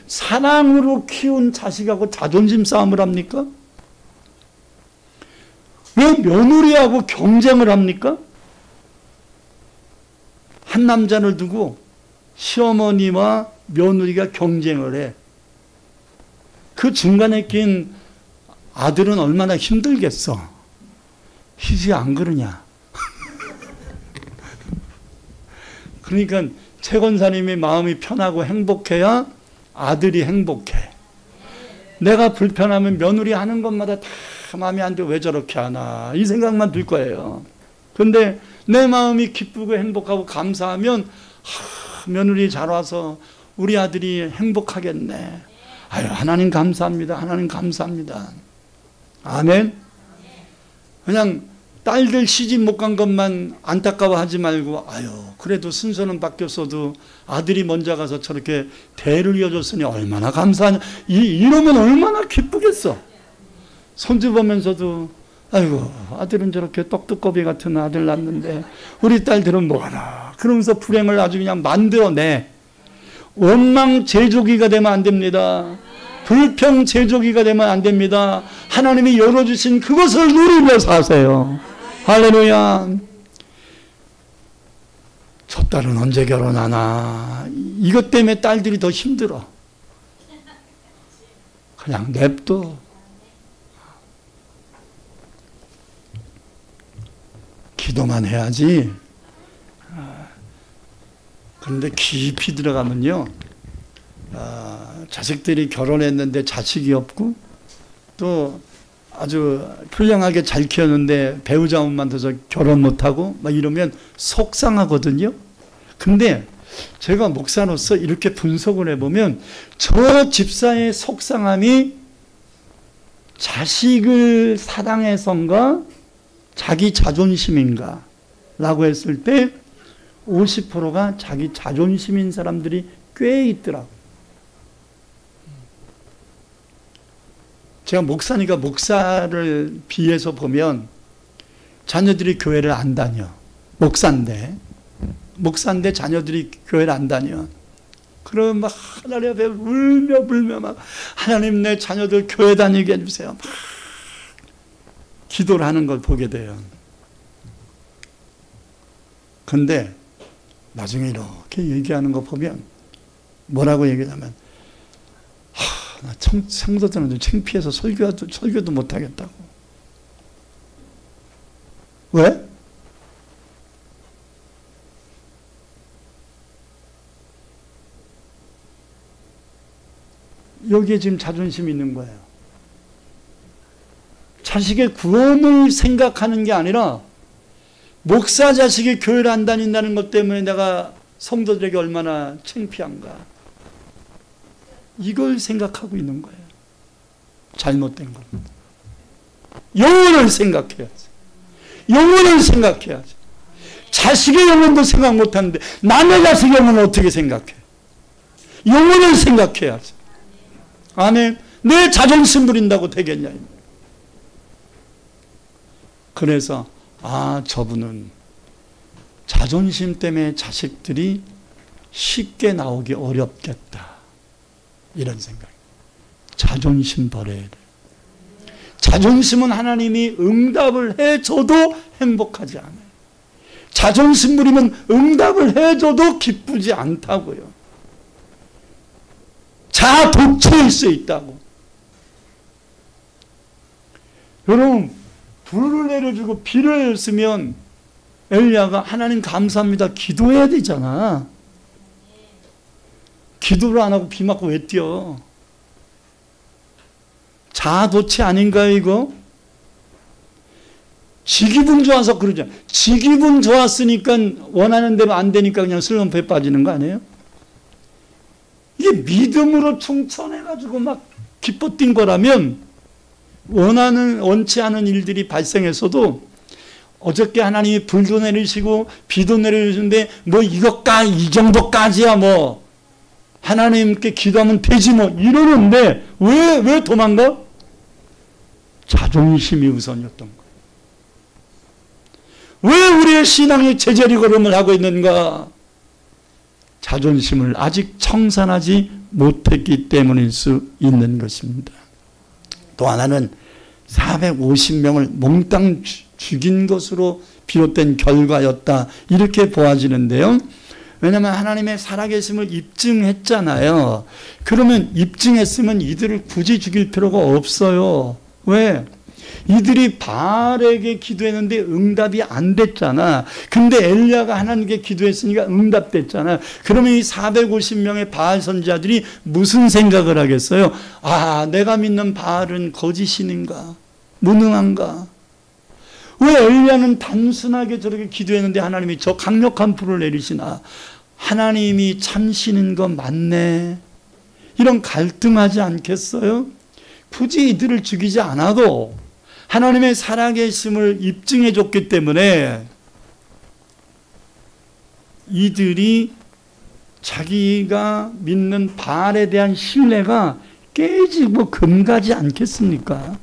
사랑으로 키운 자식하고 자존심 싸움을 합니까? 왜 며느리하고 경쟁을 합니까? 한 남자를 두고 시어머니와 며느리가 경쟁을 해. 그 중간에 낀 아들은 얼마나 힘들겠어. 희지 안 그러냐. 그러니까 최 권사님이 마음이 편하고 행복해야 아들이 행복해. 내가 불편하면 며느리 하는 것마다 다 마음에 안 들어. 왜 저렇게 하나 이 생각만 들 거예요. 근데 내 마음이 기쁘고 행복하고 감사하면 며느리 잘 와서 우리 아들이 행복하겠네. 아유, 하나님 감사합니다. 하나님 감사합니다. 아멘. 그냥 딸들 시집 못 간 것만 안타까워하지 말고 아유 그래도 순서는 바뀌었어도 아들이 먼저 가서 저렇게 대를 이어줬으니 얼마나 감사하냐. 이러면 얼마나 기쁘겠어. 손주 보면서도 아이고 아들은 저렇게 떡두꺼비 같은 아들 낳는데 우리 딸들은 뭐하나. 그러면서 불행을 아주 그냥 만들어내. 원망 제조기가 되면 안 됩니다. 불평제조기가 되면 안 됩니다. 하나님이 열어주신 그것을 누리며 사세요. 할렐루야. 저 딸은 언제 결혼하나. 이것 때문에 딸들이 더 힘들어. 그냥 냅둬. 기도만 해야지. 그런데 깊이 들어가면요, 자식들이 결혼했는데 자식이 없고 또 아주 훌륭하게 잘 키웠는데 배우자 못 만나서 결혼 못하고 막 이러면 속상하거든요. 근데 제가 목사로서 이렇게 분석을 해보면 저 집사의 속상함이 자식을 사랑해서인가 자기 자존심인가 라고 했을 때 50%가 자기 자존심인 사람들이 꽤 있더라고요. 제가 목사니까 목사를 비해서 보면 자녀들이 교회를 안 다녀. 목사인데 자녀들이 교회를 안 다녀. 그러면 막 하나님 앞에 울며 불며 막 하나님 내 자녀들 교회 다니게 해주세요. 막 기도를 하는 걸 보게 돼요. 근데 나중에 이렇게 얘기하는 거 보면 뭐라고 얘기하냐면 나 성도들한테 창피해서 설교도 못하겠다고. 왜? 여기에 지금 자존심이 있는 거예요. 자식의 구원을 생각하는 게 아니라 목사 자식이 교회를 안 다닌다는 것 때문에 내가 성도들에게 얼마나 창피한가. 이걸 생각하고 있는 거예요. 잘못된 겁니다. 영혼을 생각해야지. 영혼을 생각해야지. 자식의 영혼도 생각 못하는데 남의 자식의 영혼은 어떻게 생각해? 영혼을 생각해야지. 아멘. 내 자존심 부린다고 되겠냐. 그래서 저분은 자존심 때문에 자식들이 쉽게 나오기 어렵겠다. 이런 생각. 자존심 버려야 돼. 자존심은 하나님이 응답을 해줘도 행복하지 않아요. 자존심 부리면 응답을 해줘도 기쁘지 않다고요. 자독체일 수 있다고. 여러분, 불을 내려주고 비를 쓰면 엘리야가 하나님 감사합니다 기도해야 되잖아. 기도를 안 하고 비 맞고 왜 뛰어? 자아도취 아닌가요 이거? 지 기분 좋아서 그러죠. 지 기분 좋았으니까 원하는 대로 안 되니까 그냥 슬럼프에 빠지는 거 아니에요? 이게 믿음으로 충천해가지고 막 기뻐 뛴 거라면 원치 않은 일들이 발생했어도 어저께 하나님이 불도 내리시고 비도 내리시는데 뭐 이 정도까지야 뭐 하나님께 기도하면 되지 뭐 이러는데 왜 도망가? 자존심이 우선이었던 거예요. 왜 우리의 신앙이 제자리 걸음을 하고 있는가? 자존심을 아직 청산하지 못했기 때문일 수 있는 것입니다. 또 하나는 450명을 몽땅 죽인 것으로 비롯된 결과였다. 이렇게 보아지는데요. 왜냐하면 하나님의 살아계심을 입증했잖아요. 그러면 입증했으면 이들을 굳이 죽일 필요가 없어요. 왜? 이들이 바알에게 기도했는데 응답이 안 됐잖아. 근데 엘리야가 하나님께 기도했으니까 응답됐잖아. 그러면 이 450명의 바알 선지자들이 무슨 생각을 하겠어요? 내가 믿는 바알은 거짓신인가? 무능한가? 왜 엘리야는 단순하게 저렇게 기도했는데 하나님이 저 강력한 불을 내리시나? 하나님이 참신인 거 맞네. 이런 갈등하지 않겠어요? 굳이 이들을 죽이지 않아도 하나님의 살아계심을 입증해 줬기 때문에 이들이 자기가 믿는 바알에 대한 신뢰가 깨지고 금가지 않겠습니까?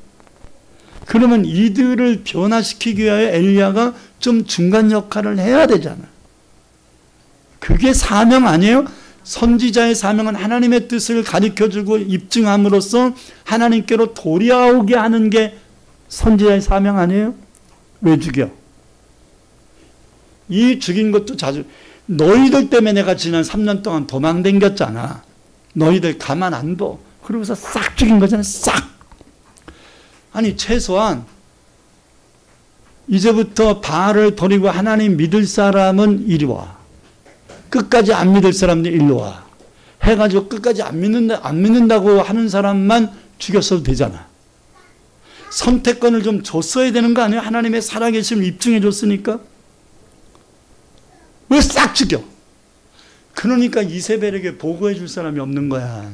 그러면 이들을 변화시키기 위하여 엘리야가 좀 중간 역할을 해야 되잖아. 그게 사명 아니에요? 선지자의 사명은 하나님의 뜻을 가르쳐주고 입증함으로써 하나님께로 돌아오게 하는 게 선지자의 사명 아니에요? 왜 죽여? 이 죽인 것도 자주, 너희들 때문에 내가 지난 3년 동안 도망댕겼잖아. 너희들 가만 안 둬. 그러고서 싹 죽인 거잖아. 싹. 아니 최소한 이제부터 바알을 버리고 하나님 믿을 사람은 이리 와. 끝까지 안 믿을 사람들 일로 와. 해가지고 끝까지 안 믿는다고 하는 사람만 죽였어도 되잖아. 선택권을 좀 줬어야 되는 거 아니에요? 하나님의 살아계심을 입증해 줬으니까. 왜 싹 죽여? 그러니까 이세벨에게 보고해 줄 사람이 없는 거야.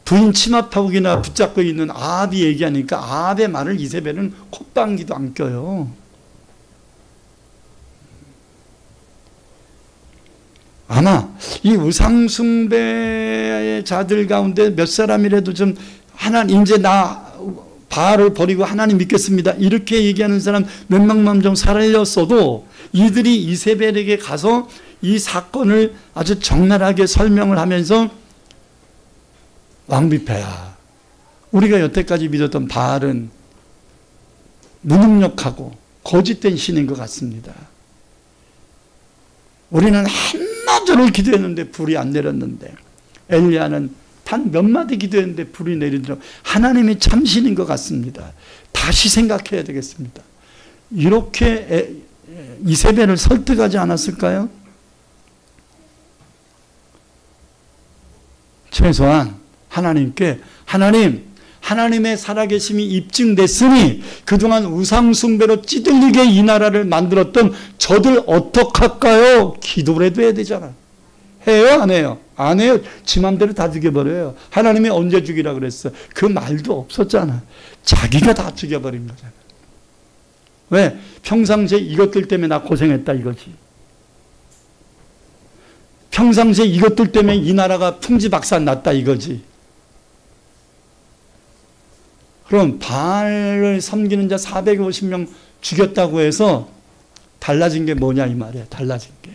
부인 치마파국이나 붙잡고 있는 아합이 얘기하니까 아합의 말을 이세벨은 콧방귀도 안 껴요. 아마 이 우상숭배의 자들 가운데 몇 사람이라도 좀 하나님 이제 나 바알을 버리고 하나님 믿겠습니다 이렇게 얘기하는 사람 몇 명만 좀 살렸어도 이들이 이세벨에게 가서 이 사건을 아주 적나라하게 설명을 하면서 왕비패야, 우리가 여태까지 믿었던 바알은 무능력하고 거짓된 신인 것 같습니다. 우리는 한나절을 기도했는데 불이 안 내렸는데 엘리야는 단 몇 마디 기도했는데 불이 내리더라고요. 하나님이 참신인 것 같습니다. 다시 생각해야 되겠습니다. 이렇게 이세벨을 설득하지 않았을까요? 최소한 하나님께 하나님의 살아계심이 입증됐으니 그동안 우상숭배로 찌들리게 이 나라를 만들었던 저들 어떡할까요? 기도를 해도 해야 되잖아. 해요? 안 해요? 안 해요. 지 맘대로 다 죽여버려요. 하나님이 언제 죽이라 그랬어? 그 말도 없었잖아. 자기가 다 죽여버린 거잖아. 왜? 평상시에 이것들 때문에 나 고생했다 이거지. 평상시에 이것들 때문에 이 나라가 풍지박산 났다 이거지. 그럼 바알을 섬기는 자 450명 죽였다고 해서 달라진 게 뭐냐 이 말이야. 달라진 게.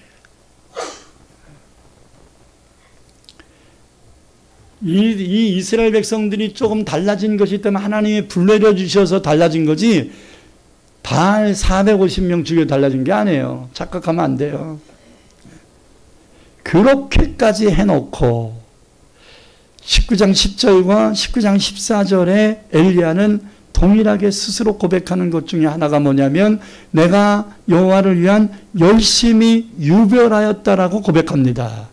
이 이스라엘 백성들이 조금 달라진 것이 있다면 하나님이 불내려 주셔서 달라진 거지 바알 450명 죽여 달라진 게 아니에요. 착각하면 안 돼요. 그렇게까지 해놓고 19장 10절과 19장 14절에 엘리야는 동일하게 스스로 고백하는 것 중에 하나가 뭐냐면 내가 여호와를 위한 열심히 유별하였다라고 고백합니다.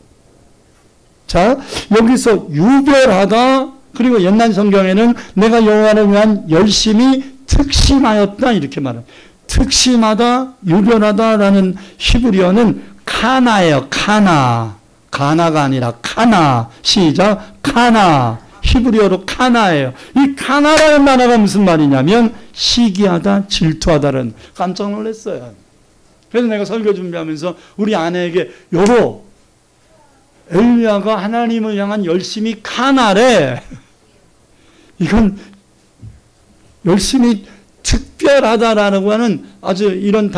자, 여기서 유별하다, 그리고 옛날 성경에는 내가 여호와를 위한 열심히 특심하였다 이렇게 말합니다. 특심하다, 유별하다라는 히브리어는 카나예요. 카나. 가나가 아니라 카나. 시작. 카나. 히브리어로 카나예요. 이 카나라는 단어가 무슨 말이냐면 시기하다, 질투하다는. 깜짝 놀랐어요. 그래서 내가 설교 준비하면서 우리 아내에게 여보, 엘리야가 하나님을 향한 열심히 카나래. 이건 열심히 특별하다라고 하는 아주 이런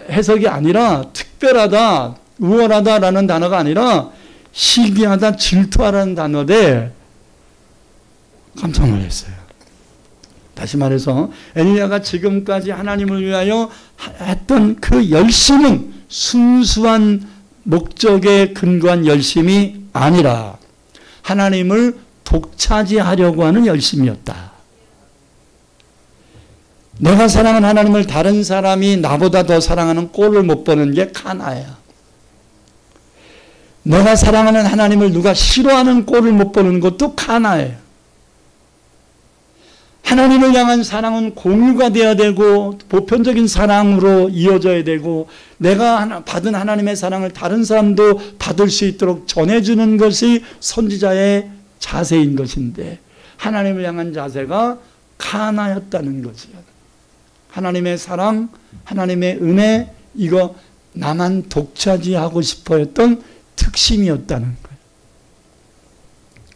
해석이 아니라 특별하다, 우월하다라는 단어가 아니라 시기하다, 질투하라는 단어인데 깜짝 놀랐어요. 다시 말해서 엘리야가 지금까지 하나님을 위하여 했던 그 열심은 순수한 목적에 근거한 열심이 아니라 하나님을 독차지하려고 하는 열심이었다. 내가 사랑하는 하나님을 다른 사람이 나보다 더 사랑하는 꼴을 못 보는 게 카나야. 내가 사랑하는 하나님을 누가 싫어하는 꼴을 못 보는 것도 카나예요. 하나님을 향한 사랑은 공유가 되어야 되고 보편적인 사랑으로 이어져야 되고 내가 받은 하나님의 사랑을 다른 사람도 받을 수 있도록 전해주는 것이 선지자의 자세인 것인데 하나님을 향한 자세가 카나였다는 거죠. 하나님의 사랑, 하나님의 은혜, 이거 나만 독차지하고 싶어 했던 특심이었다는 거예요.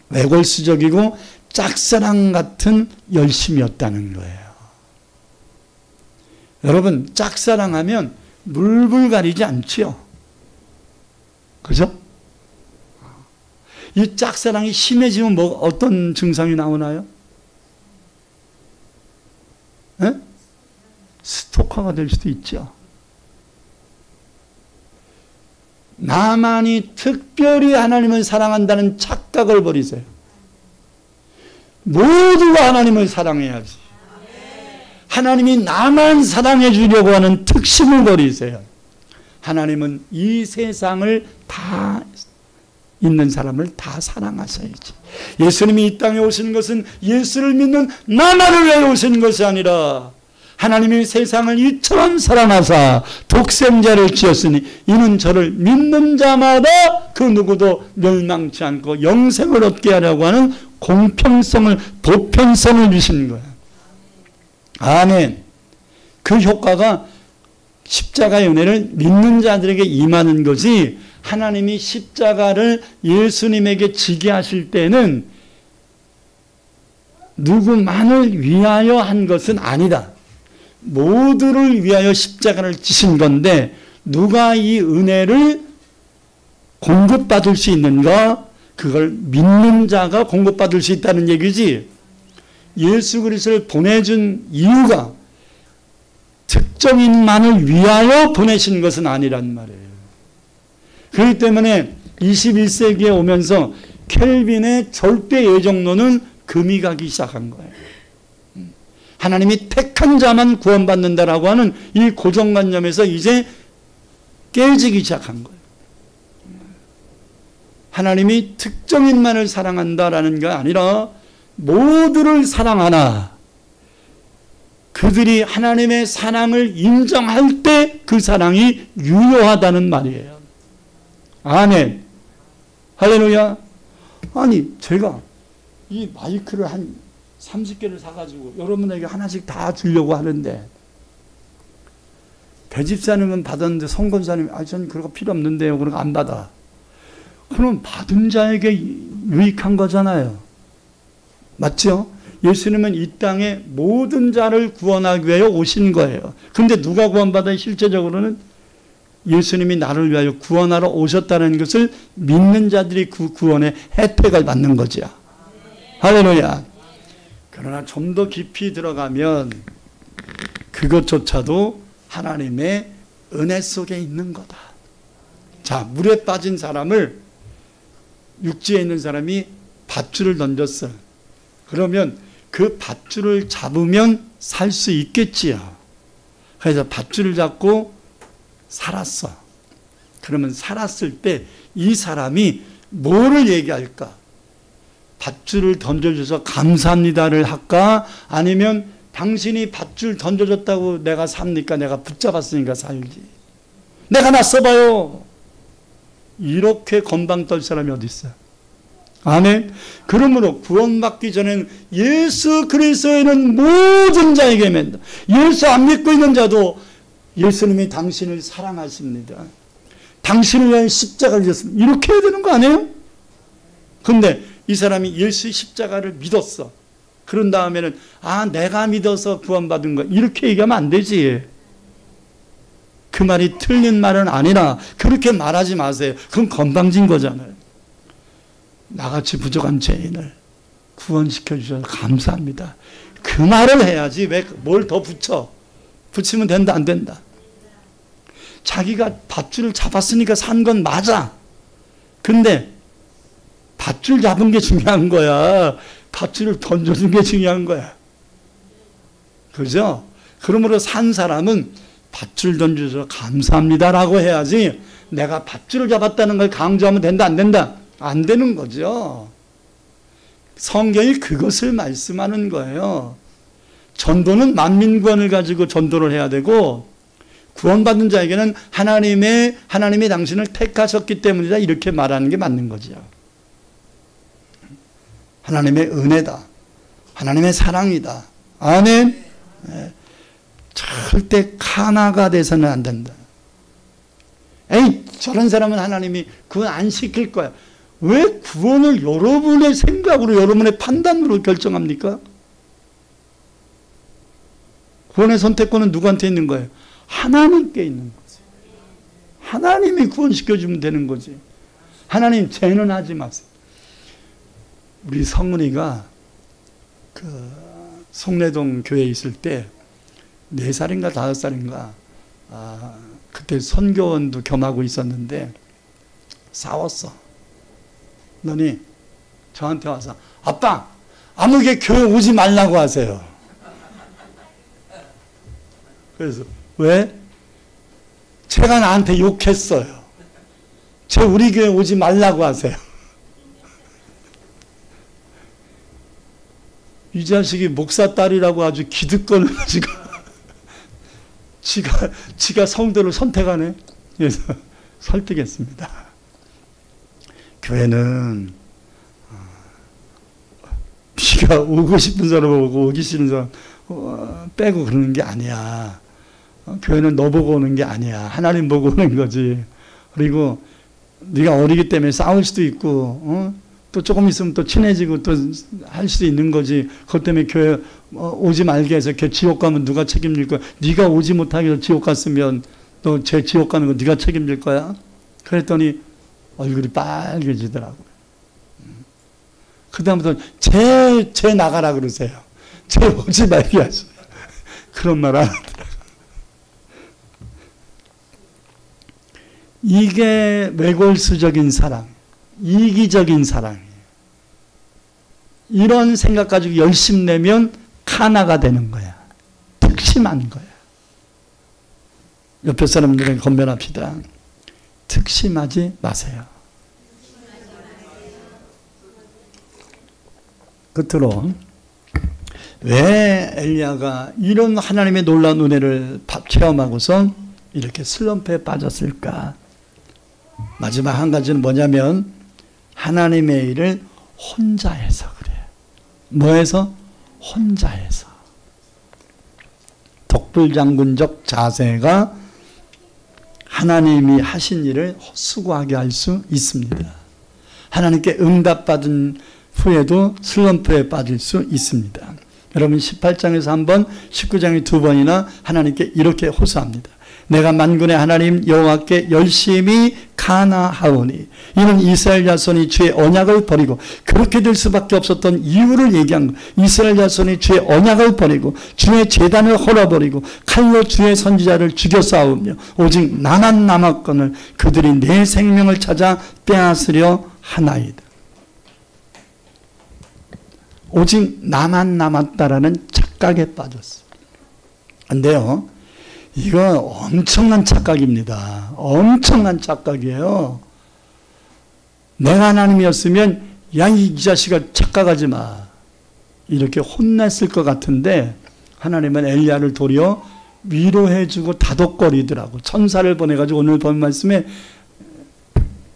외골수적이고 짝사랑 같은 열심이었다는 거예요. 여러분, 짝사랑하면 물불 가리지 않지요. 그죠? 이 짝사랑이 심해지면 뭐 어떤 증상이 나오나요? 에? 스토커가 될 수도 있죠. 나만이 특별히 하나님을 사랑한다는 착각을 버리세요. 모두가 하나님을 사랑해야지. 하나님이 나만 사랑해 주려고 하는 특심을 버리세요. 하나님은 이 세상을 다 있는 사람을 다 사랑하셔야지. 예수님이 이 땅에 오신 것은 예수를 믿는 나만을 위해 오신 것이 아니라 하나님이 세상을 이처럼 사랑하사 독생자를 지었으니 이는 저를 믿는 자마다 그 누구도 멸망치 않고 영생을 얻게 하려고 하는 공평성을, 보편성을 주신 거야. 아멘. 그 효과가 십자가의 은혜를 믿는 자들에게 임하는 것이, 하나님이 십자가를 예수님에게 지게 하실 때는 누구만을 위하여 한 것은 아니다. 모두를 위하여 십자가를 지신 건데, 누가 이 은혜를 공급받을 수 있는가? 그걸 믿는 자가 공급받을 수 있다는 얘기지. 예수 그리스도를 보내준 이유가 특정인만을 위하여 보내신 것은 아니란 말이에요. 그렇기 때문에 21세기에 오면서 켈빈의 절대 예정론은 금이 가기 시작한 거예요. 하나님이 택한 자만 구원받는다라고 하는 이 고정관념에서 이제 깨지기 시작한 거예요. 하나님이 특정인만을 사랑한다라는 게 아니라 모두를 사랑하나, 그들이 하나님의 사랑을 인정할 때 그 사랑이 유효하다는 말이에요. 아멘. 할렐루야. 아니, 제가 이 마이크를 한 30개를 사가지고 여러분에게 하나씩 다 주려고 하는데, 배집사님은 받았는데 성권사님이 저는 그런 거 필요 없는데요. 그런 거 안 받아. 그럼 받은 자에게 유익한 거잖아요. 맞죠? 예수님은 이 땅에 모든 자를 구원하기 위하여 오신 거예요. 근데 누가 구원받아요? 실제적으로는 예수님이 나를 위하여 구원하러 오셨다는 것을 믿는 자들이 그 구원의 혜택을 받는 거죠. 할렐루야. 그러나 좀 더 깊이 들어가면 그것조차도 하나님의 은혜 속에 있는 거다. 자, 물에 빠진 사람을, 육지에 있는 사람이 밧줄을 던졌어. 그러면 그 밧줄을 잡으면 살 수 있겠지요. 그래서 밧줄을 잡고 살았어. 그러면 살았을 때 이 사람이 뭐를 얘기할까? 밧줄을 던져줘서 감사합니다를 할까? 아니면 당신이 밧줄 던져줬다고 내가 삽니까? 내가 붙잡았으니까 살지. 내가 낯서봐요. 이렇게 건방 떨 사람이 어디 있어요? 아멘. 그러므로 구원받기 전에는 예수 그리스도에는 모든 자에게 맨다. 예수 안 믿고 있는 자도 예수님이 당신을 사랑하십니다. 당신을 위한 십자가를 지었습니다. 이렇게 해야 되는 거 아니에요? 근데 이 사람이 예수의 십자가를 믿었어. 그런 다음에는 내가 믿어서 구원받은 거, 이렇게 얘기하면 안 되지. 그 말이 틀린 말은 아니라 그렇게 말하지 마세요. 그건 건방진 거잖아요. 나같이 부족한 죄인을 구원시켜 주셔서 감사합니다. 그 말을 해야지 왜 뭘 더 붙이면 된다 안 된다. 자기가 밧줄을 잡았으니까 산 건 맞아. 근데 밧줄 잡은 게 중요한 거야. 밧줄을 던져준 게 중요한 거야. 그죠? 그러므로 산 사람은 밧줄 던져줘서 감사합니다라고 해야지, 내가 밧줄을 잡았다는 걸 강조하면 된다 안 된다? 안 되는 거죠. 성경이 그것을 말씀하는 거예요. 전도는 만민구원을 가지고 전도를 해야 되고, 구원받은 자에게는 하나님이 당신을 택하셨기 때문이다, 이렇게 말하는 게 맞는 거죠. 하나님의 은혜다. 하나님의 사랑이다. 아멘. 네. 절대 카나가 돼서는 안 된다. 에이, 저런 사람은 하나님이 구원 안 시킬 거야. 왜 구원을 여러분의 생각으로, 여러분의 판단으로 결정합니까? 구원의 선택권은 누구한테 있는 거예요? 하나님께 있는 거지. 하나님이 구원시켜주면 되는 거지. 하나님 죄는 하지 마세요. 우리 성은이가 그 송내동 교회에 있을 때 4살인가 5살인가 그때 선교원도 겸하고 있었는데 싸웠어. 너니 저한테 와서 아빠 아무개 교회 오지 말라고 하세요. 그래서 왜? 제가 나한테 욕했어요. 제 우리 교회 오지 말라고 하세요. 이 자식이 목사 딸이라고 아주 기득권을 가지고 지가 성도를 선택하네. 그래서 설득했습니다. 교회는 네가 오고 싶은 사람 오고 오기 싫은 사람 빼고 그러는 게 아니야. 교회는 너 보고 오는 게 아니야. 하나님 보고 오는 거지. 그리고 네가 어리기 때문에 싸울 수도 있고 또 조금 있으면 또 친해지고 또 할 수도 있는 거지. 그것 때문에 교회 오지 말게 해서 걔 지옥 가면 누가 책임질 거야? 네가 오지 못하게 해서 지옥 갔으면 너 쟤 지옥 가는 거 네가 책임질 거야? 그랬더니 얼굴이 빨개지더라고요. 그 다음부터 쟤 나가라 그러세요. 쟤 오지 말게 하세요. 그런 말 안 하더라고요. 이게 외골수적인 사랑, 이기적인 사랑이에요. 이런 생각 가지고 열심 내면 카나가 되는 거야. 특심한 거야. 옆에 사람들에게 건면합시다. 특심하지 마세요. 끝으로 왜 엘리야가 이런 하나님의 놀라운 은혜를 체험하고서 이렇게 슬럼프에 빠졌을까? 마지막 한 가지는 뭐냐면 하나님의 일을 혼자 해서 그래요. 뭐해서? 혼자 해서. 독불장군적 자세가 하나님이 하신 일을 헛수고하게 할 수 있습니다. 하나님께 응답받은 후에도 슬럼프에 빠질 수 있습니다. 여러분 18장에서 한 번, 19장에 2번이나 하나님께 이렇게 호소합니다. 내가 만군의 하나님 여호와께 열심히 간하하오니 이는 이스라엘 자손이 주의 언약을 버리고 그렇게 될 수밖에 없었던 이유를 얘기한 것. 이스라엘 자손이 주의 언약을 버리고 주의 제단을 헐어버리고 칼로 주의 선지자를 죽여 싸우며 오직 나만 남았거늘 그들이 내 생명을 찾아 빼앗으려 하나이다. 오직 나만 남았다라는 착각에 빠졌어. 근데요, 이거 엄청난 착각입니다. 엄청난 착각이에요. 내가 하나님이었으면 야, 이 자식아 착각하지 마. 이렇게 혼냈을 것 같은데 하나님은 엘리야를 도리어 위로해주고 다독거리더라고. 천사를 보내가지고 오늘 본 말씀에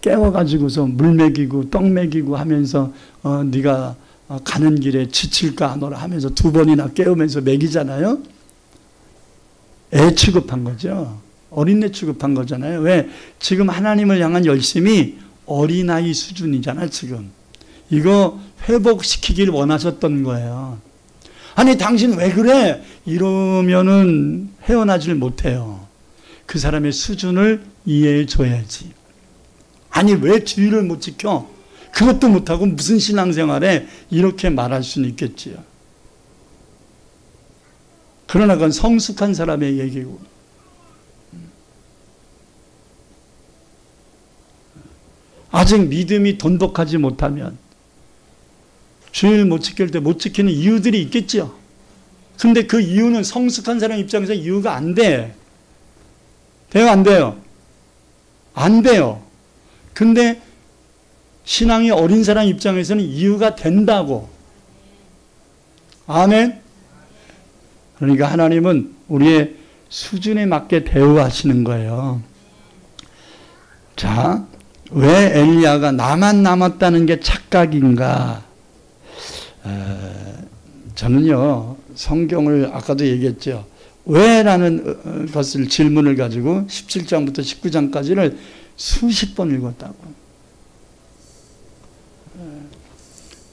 깨워가지고서 물 먹이고 떡 먹이고 하면서 네가 가는 길에 지칠까 하노라 하면서 2번이나 깨우면서 먹이잖아요. 애 취급한 거죠. 어린애 취급한 거잖아요. 왜? 지금 하나님을 향한 열심이 어린아이 수준이잖아요. 지금 이거 회복시키길 원하셨던 거예요. 아니 당신 왜 그래? 이러면은 헤어나질 못해요. 그 사람의 수준을 이해해 줘야지. 아니 왜 주의를 못 지켜? 그것도 못하고 무슨 신앙생활에 이렇게 말할 수는 있겠지요. 그러나 그건 성숙한 사람의 얘기고. 아직 믿음이 돈독하지 못하면 주일 못 지킬 때 못 지키는 이유들이 있겠죠. 근데 그 이유는 성숙한 사람 입장에서 이유가 안 돼. 돼요? 안 돼요? 안 돼요. 근데 신앙이 어린 사람 입장에서는 이유가 된다고. 아멘? 그러니까 하나님은 우리의 수준에 맞게 대우하시는 거예요. 자, 왜 엘리야가 나만 남았다는 게 착각인가? 저는요, 성경을 아까도 얘기했죠. 왜? 라는 것을 질문을 가지고 17장부터 19장까지를 수십 번 읽었다고.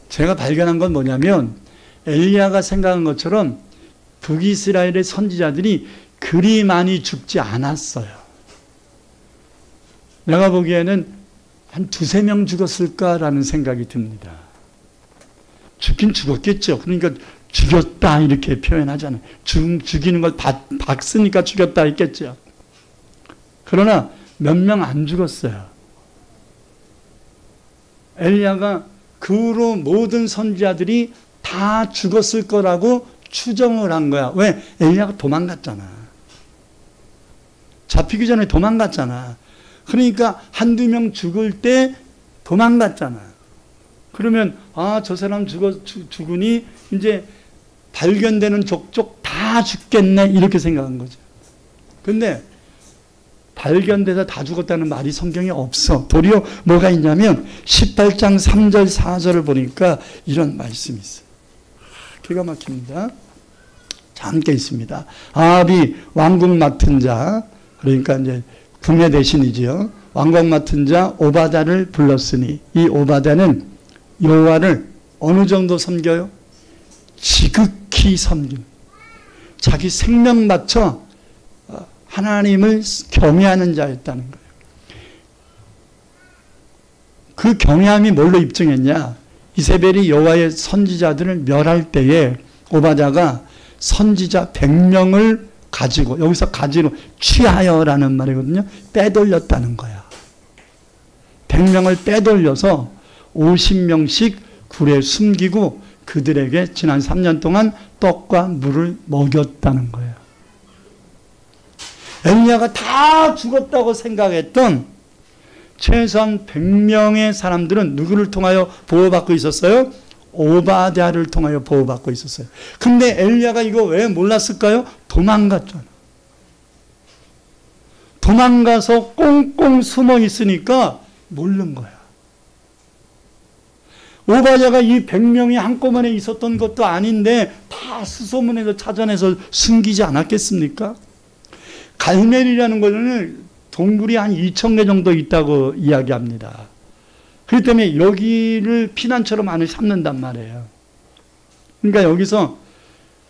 제가 발견한 건 뭐냐면 엘리야가 생각한 것처럼 북이스라엘의 선지자들이 그리 많이 죽지 않았어요. 내가 보기에는 한 2-3명 죽었을까라는 생각이 듭니다. 죽긴 죽었겠죠. 그러니까 죽였다 이렇게 표현하잖아요. 죽이는 걸 봤으니까 죽였다 했겠죠. 그러나 몇 명 안 죽었어요. 엘리야가 그 후로 모든 선지자들이 다 죽었을 거라고 추정을 한 거야. 왜? 엘리야가 도망갔잖아. 잡히기 전에 도망갔잖아. 그러니까 한두 명 죽을 때 도망갔잖아. 그러면 저 사람 죽으니 이제 발견되는 족족 다 죽겠네 이렇게 생각한 거죠. 근데 발견돼서 다 죽었다는 말이 성경에 없어. 도리어 뭐가 있냐면 18장 3절 4절을 보니까 이런 말씀이 있어요. 기가 막힙니다. 자, 함께 있습니다. 아합이 왕국 맡은 자, 그러니까 이제 궁의 대신이지요. 왕국 맡은 자 오바다를 불렀으니 이 오바다는 여호와를 어느 정도 섬겨요? 지극히 섬김. 자기 생명 바쳐 하나님을 경외하는 자였다는 거예요. 그 경외함이 뭘로 입증했냐? 이세벨이 여호와의 선지자들을 멸할 때에 오바다가 선지자 100명을 가지고, 여기서 가지로 취하여라는 말이거든요. 빼돌렸다는 거야. 100명을 빼돌려서 50명씩 굴에 숨기고 그들에게 지난 3년 동안 떡과 물을 먹였다는 거예요. 엘리야가 다 죽었다고 생각했던 최소한 100명의 사람들은 누구를 통하여 보호받고 있었어요? 오바댜를 통하여 보호받고 있었어요. 근데 엘리야가 이거 왜 몰랐을까요? 도망갔잖아. 도망가서 꽁꽁 숨어 있으니까 모르는 거야. 오바댜가 이 100명이 한꺼번에 있었던 것도 아닌데 다 수소문해서 찾아내서 숨기지 않았겠습니까? 갈멜이라는 것은 동굴이 한 2,000개 정도 있다고 이야기합니다. 그렇기 때문에 여기를 피난처로 많이 삼는단 말이에요. 그러니까 여기서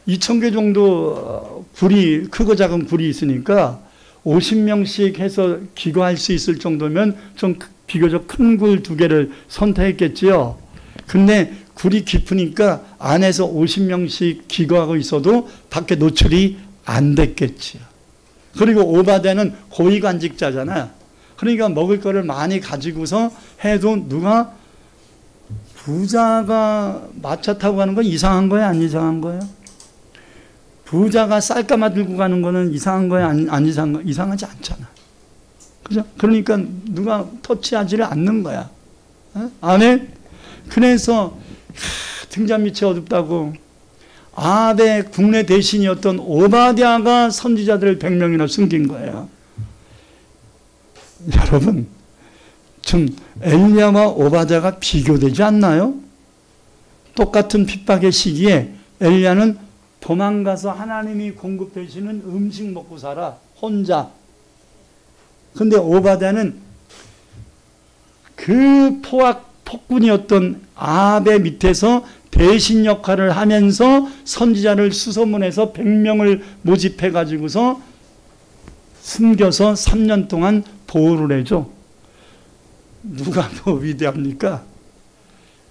2,000개 정도 굴이, 크고 작은 굴이 있으니까 50명씩 해서 기거할 수 있을 정도면 좀 비교적 큰 굴 2개를 선택했겠지요. 근데 굴이 깊으니까 안에서 50명씩 기거하고 있어도 밖에 노출이 안 됐겠지요. 그리고 오바댜는 고위관직자잖아요. 그러니까 먹을 거를 많이 가지고서 해도 누가 부자가 마차 타고 가는 건 이상한 거예요? 안 이상한 거예요? 부자가 쌀가마 들고 가는 거는 이상한 거예요? 안 이상한 거예요? 이상하지 않잖아. 그죠? 그러니까 누가 터치하지를 않는 거야. 아멘? 그래서 등잔 밑이 어둡다고 아합의 국내 대신이었던 오바댜가 선지자들을 100명이나 숨긴 거예요. 여러분, 좀 엘리야와 오바댜가 비교되지 않나요? 똑같은 핍박의 시기에 엘리야는 도망가서 하나님이 공급해 주시는 음식 먹고 살아, 혼자. 근데 오바댜는 그 폭군이었던 아합의 밑에서 대신 역할을 하면서 선지자를 수소문해서 100명을 모집해 가지고서 숨겨서 3년 동안 보호를 해줘. 누가 더 위대합니까?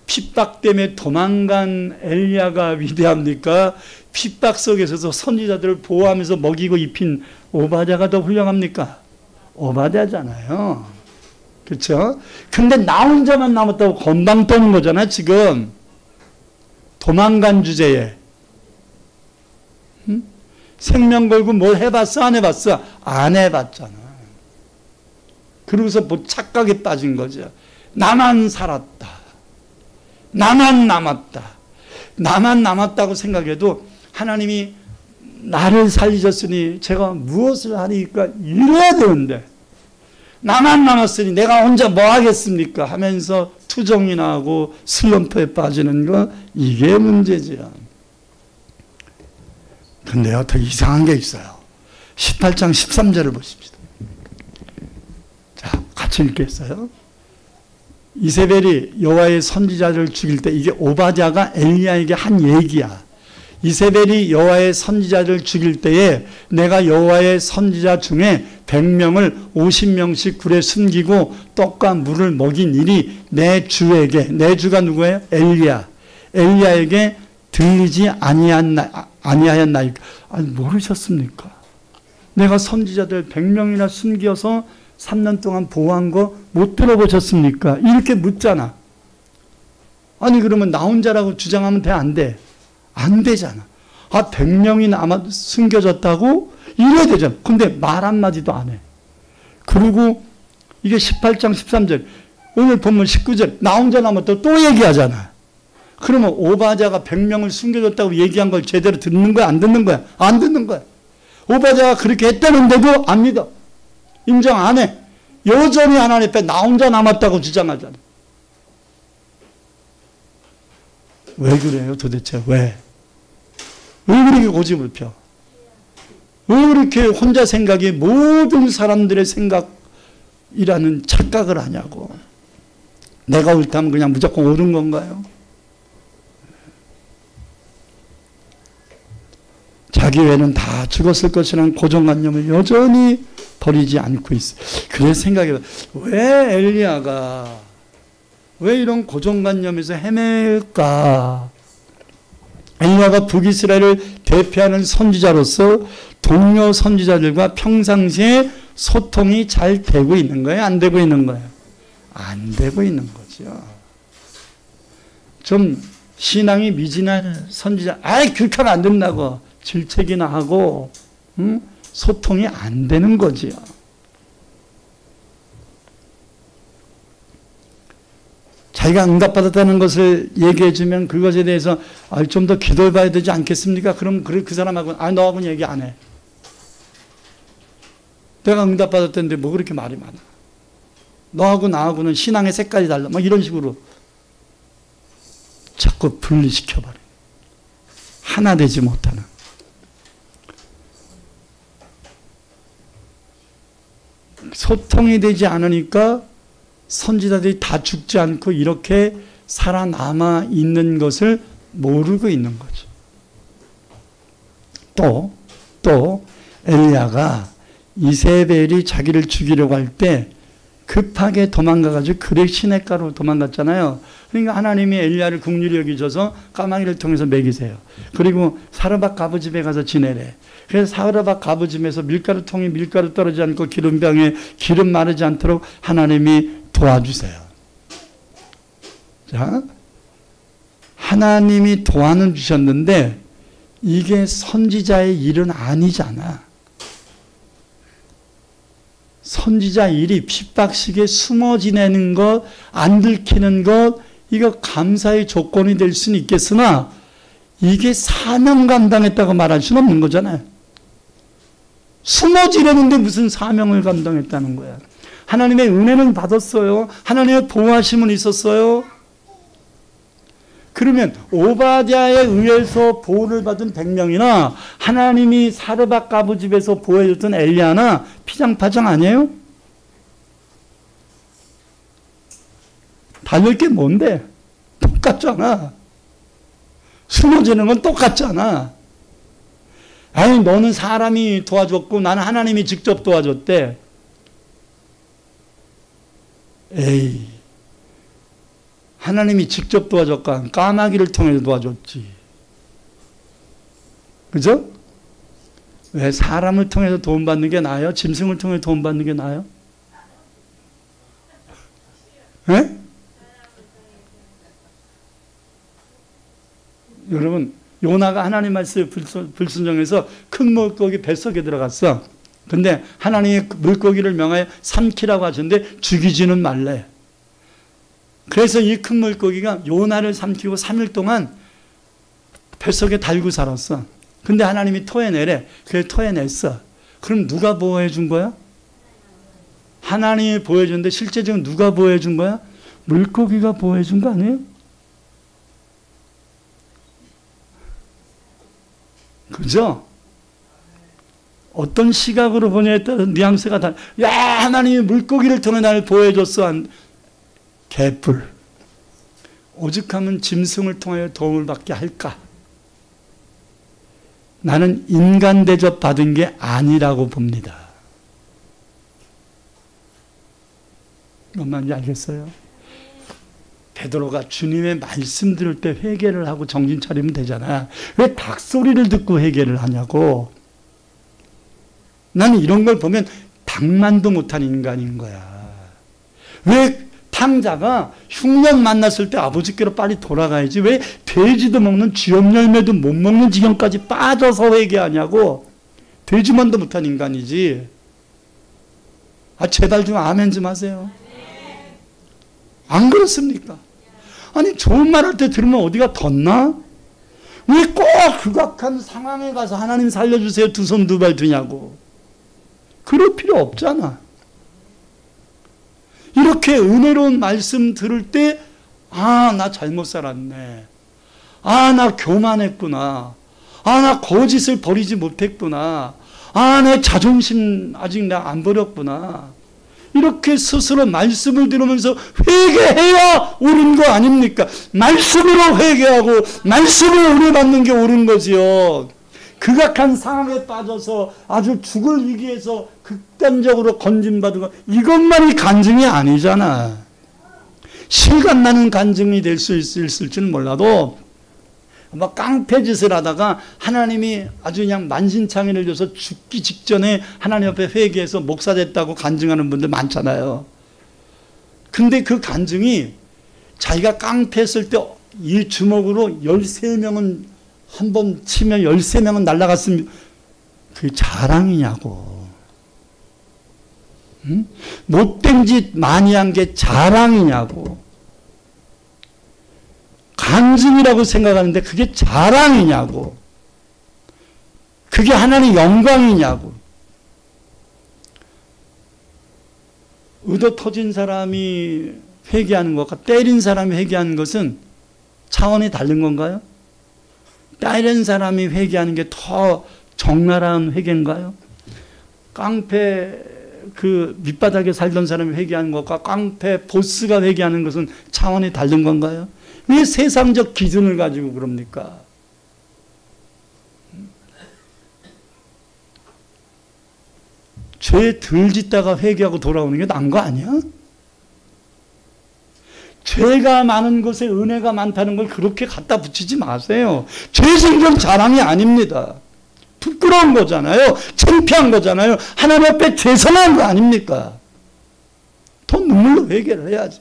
핍박 때문에 도망간 엘리야가 위대합니까? 핍박 속에서도 선지자들을 보호하면서 먹이고 입힌 오바댜가 더 훌륭합니까? 오바댜잖아요. 그렇죠? 근데 나 혼자만 남았다고 건방 떠는 거잖아, 지금. 도망간 주제에. 응? 생명 걸고 뭘 해봤어? 안 해봤어? 안 해봤잖아. 그러고서 뭐 착각에 빠진 거죠. 나만 살았다. 나만 남았다. 나만 남았다고 생각해도 하나님이 나를 살리셨으니 제가 무엇을 하리까 이래야 되는데 나만 남았으니 내가 혼자 뭐 하겠습니까 하면서 투정이나 하고 슬럼프에 빠지는 거 이게 문제죠. 근데요 더 이상한 게 있어요. 18장 13절을 보십시다. 자, 같이 읽겠어요. 이세벨이 여호와의 선지자를 죽일 때 이게 오바댜가 엘리야에게 한 얘기야. 이세벨이 여호와의 선지자를 죽일 때에 내가 여호와의 선지자 중에 100명을 50명씩 굴에 숨기고 떡과 물을 먹인 일이 내 주에게, 내 주가 누구예요? 엘리야. 엘리야에게 들리지 아니하였나이까? 아니, 모르셨습니까? 내가 선지자들 100명이나 숨겨서 3년 동안 보호한 거 못 들어보셨습니까? 이렇게 묻잖아. 아니, 그러면 나 혼자라고 주장하면 돼, 안 돼? 안 되잖아. 아, 100명이 숨겨졌다고? 이래야 되잖아. 근데 말 한마디도 안 해. 그리고 이게 18장 13절, 오늘 본문 19절, 나 혼자 남았다고 또 얘기하잖아. 그러면 오바댜가 100명을 숨겨줬다고 얘기한 걸 제대로 듣는 거야? 안 듣는 거야? 안 듣는 거야. 오바댜가 그렇게 했다는데도 안 믿어. 인정 안 해. 여전히 하나님 앞에 나 혼자 남았다고 주장하잖아. 왜 그래요 도대체? 왜 그렇게 고집을 펴? 왜 그렇게 혼자 생각이 모든 사람들의 생각이라는 착각을 하냐고. 내가 옳다면 그냥 무조건 옳은 건가요? 자기 외에는 다 죽었을 것이라는 고정관념을 여전히 버리지 않고 있어. 그래서 생각해봐. 왜 엘리야가 왜 이런 고정관념에서 헤맬까? 엘리야가 북이스라엘을 대표하는 선지자로서 동료 선지자들과 평상시에 소통이 잘 되고 있는 거예요? 안 되고 있는 거예요? 안 되고 있는 거죠. 좀 신앙이 미진한 선지자, 아이 그렇게 하면 안 된다고 질책이나 하고 소통이 안 되는 거지요. 자기가 응답받았다는 것을 얘기해 주면 그것에 대해서 좀 더 기도해 봐야 되지 않겠습니까? 그럼 그 사람하고 너하고는 얘기 안 해. 내가 응답받았다는데 뭐 그렇게 말이 많아. 너하고 나하고는 신앙의 색깔이 달라. 막 이런 식으로 자꾸 분리시켜버려. 하나 되지 못하는. 소통이 되지 않으니까 선지자들이 다 죽지 않고 이렇게 살아남아 있는 것을 모르고 있는 거죠. 또 엘리야가 이세벨이 자기를 죽이려고 할 때 급하게 도망가가지고 그렉 시냇가로 도망갔잖아요. 그러니까 하나님이 엘리야를 긍휼히 여기셔서 까마귀를 통해서 먹이세요. 그리고 사르밧 가부 집에 가서 지내래. 그래서 사르밧 가부 집에서 밀가루통에 밀가루 떨어지지 않고 기름병에 기름 마르지 않도록 하나님이 도와주세요. 자, 하나님이 도와는 주셨는데 이게 선지자의 일은 아니잖아. 선지자 일이 핍박식에 숨어 지내는 것, 안 들키는 것, 이거 감사의 조건이 될 수는 있겠으나 이게 사명 감당했다고 말할 수는 없는 거잖아요. 숨어 지내는데 무슨 사명을 감당했다는 거야. 하나님의 은혜는 받았어요. 하나님의 보호하심은 있었어요. 그러면 오바댜에 의해서 보호를 받은 100명이나 하나님이 사르밧 가부 집에서 보호해줬던 엘리야나 피장파장 아니에요? 다를 게 뭔데? 똑같잖아. 숨어지는 건 똑같잖아. 아니 너는 사람이 도와줬고 나는 하나님이 직접 도와줬대. 에이, 하나님이 직접 도와줬까? 까마귀를 통해서 도와줬지. 그죠? 왜 사람을 통해서 도움받는 게 나아요? 짐승을 통해서 도움받는 게 나아요? 네? 여러분, 요나가 하나님 말씀에 불순종해서 큰 물고기 뱃속에 들어갔어. 근데 하나님이 물고기를 명하여 삼키라고 하셨는데 죽이지는 말래. 그래서 이 큰 물고기가 요나를 삼키고 3일 동안 뱃속에 달고 살았어. 근데 하나님이 토해내래. 그래서 토해냈어. 그럼 누가 보호해 준 거야? 하나님이 보호해 줬는데 실제적으로 누가 보호해 준 거야? 물고기가 보호해 준 거 아니에요? 그죠? 어떤 시각으로 보냐에 따라 뉘앙스가 다, 야, 하나님이 물고기를 통해 나를 보호해줬어. 개뿔. 오죽하면 짐승을 통하여 도움을 받게 할까? 나는 인간 대접 받은 게 아니라고 봅니다. 뭔 말인지 알겠어요? 베드로가 주님의 말씀 들을 때 회개를 하고 정신 차리면 되잖아. 왜 닭소리를 듣고 회개를 하냐고. 나는 이런 걸 보면 닭만도 못한 인간인 거야. 왜 탕자가 흉년 만났을 때 아버지께로 빨리 돌아가야지 왜 돼지도 먹는 쥐염 열매도 못 먹는 지경까지 빠져서 회개하냐고. 돼지만도 못한 인간이지. 제발 좀 아멘 좀 하세요. 안 그렇습니까? 아니 좋은 말 할 때 들으면 어디가 덧나? 왜 꼭 극악한 상황에 가서 하나님 살려주세요 두 손 두 발 드냐고. 그럴 필요 없잖아. 이렇게 은혜로운 말씀 들을 때 나 잘못 살았네. 나 교만했구나. 나 거짓을 버리지 못했구나. 내 자존심 아직 내가 안 버렸구나. 이렇게 스스로 말씀을 들으면서 회개해야 옳은 거 아닙니까? 말씀으로 회개하고 말씀으로 은혜 받는 게 옳은 거지요. 극악한 상황에 빠져서 아주 죽을 위기에서 극단적으로 건진받은 거, 이것만이 간증이 아니잖아. 실감나는 간증이 될 수 있을지는 몰라도 깡패짓을 하다가 하나님이 아주 그냥 만신창이를 줘서 죽기 직전에 하나님 앞에 회개해서 목사 됐다고 간증하는 분들 많잖아요. 근데 그 간증이 자기가 깡패했을 때 이 주먹으로 13명은 한 번 치면 13명은 날아갔으면 그게 자랑이냐고. 응? 못된 짓 많이 한 게 자랑이냐고. 간증이라고 생각하는데 그게 자랑이냐고. 그게 하나님의 영광이냐고. 의도 터진 사람이 회개하는 것과 때린 사람이 회개하는 것은 차원이 다른 건가요? 때린 사람이 회개하는 게 더 적나라한 회개인가요? 깡패 그 밑바닥에 살던 사람이 회개하는 것과 깡패 보스가 회개하는 것은 차원이 다른 건가요? 왜 세상적 기준을 가지고 그럽니까? 죄 덜 짓다가 회개하고 돌아오는 게 나은 거 아니야? 죄가 많은 곳에 은혜가 많다는 걸 그렇게 갖다 붙이지 마세요. 죄 생전 자랑이 아닙니다. 부끄러운 거잖아요. 창피한 거잖아요. 하나님 앞에 죄송한 거 아닙니까? 더 눈물로 회개를 해야지.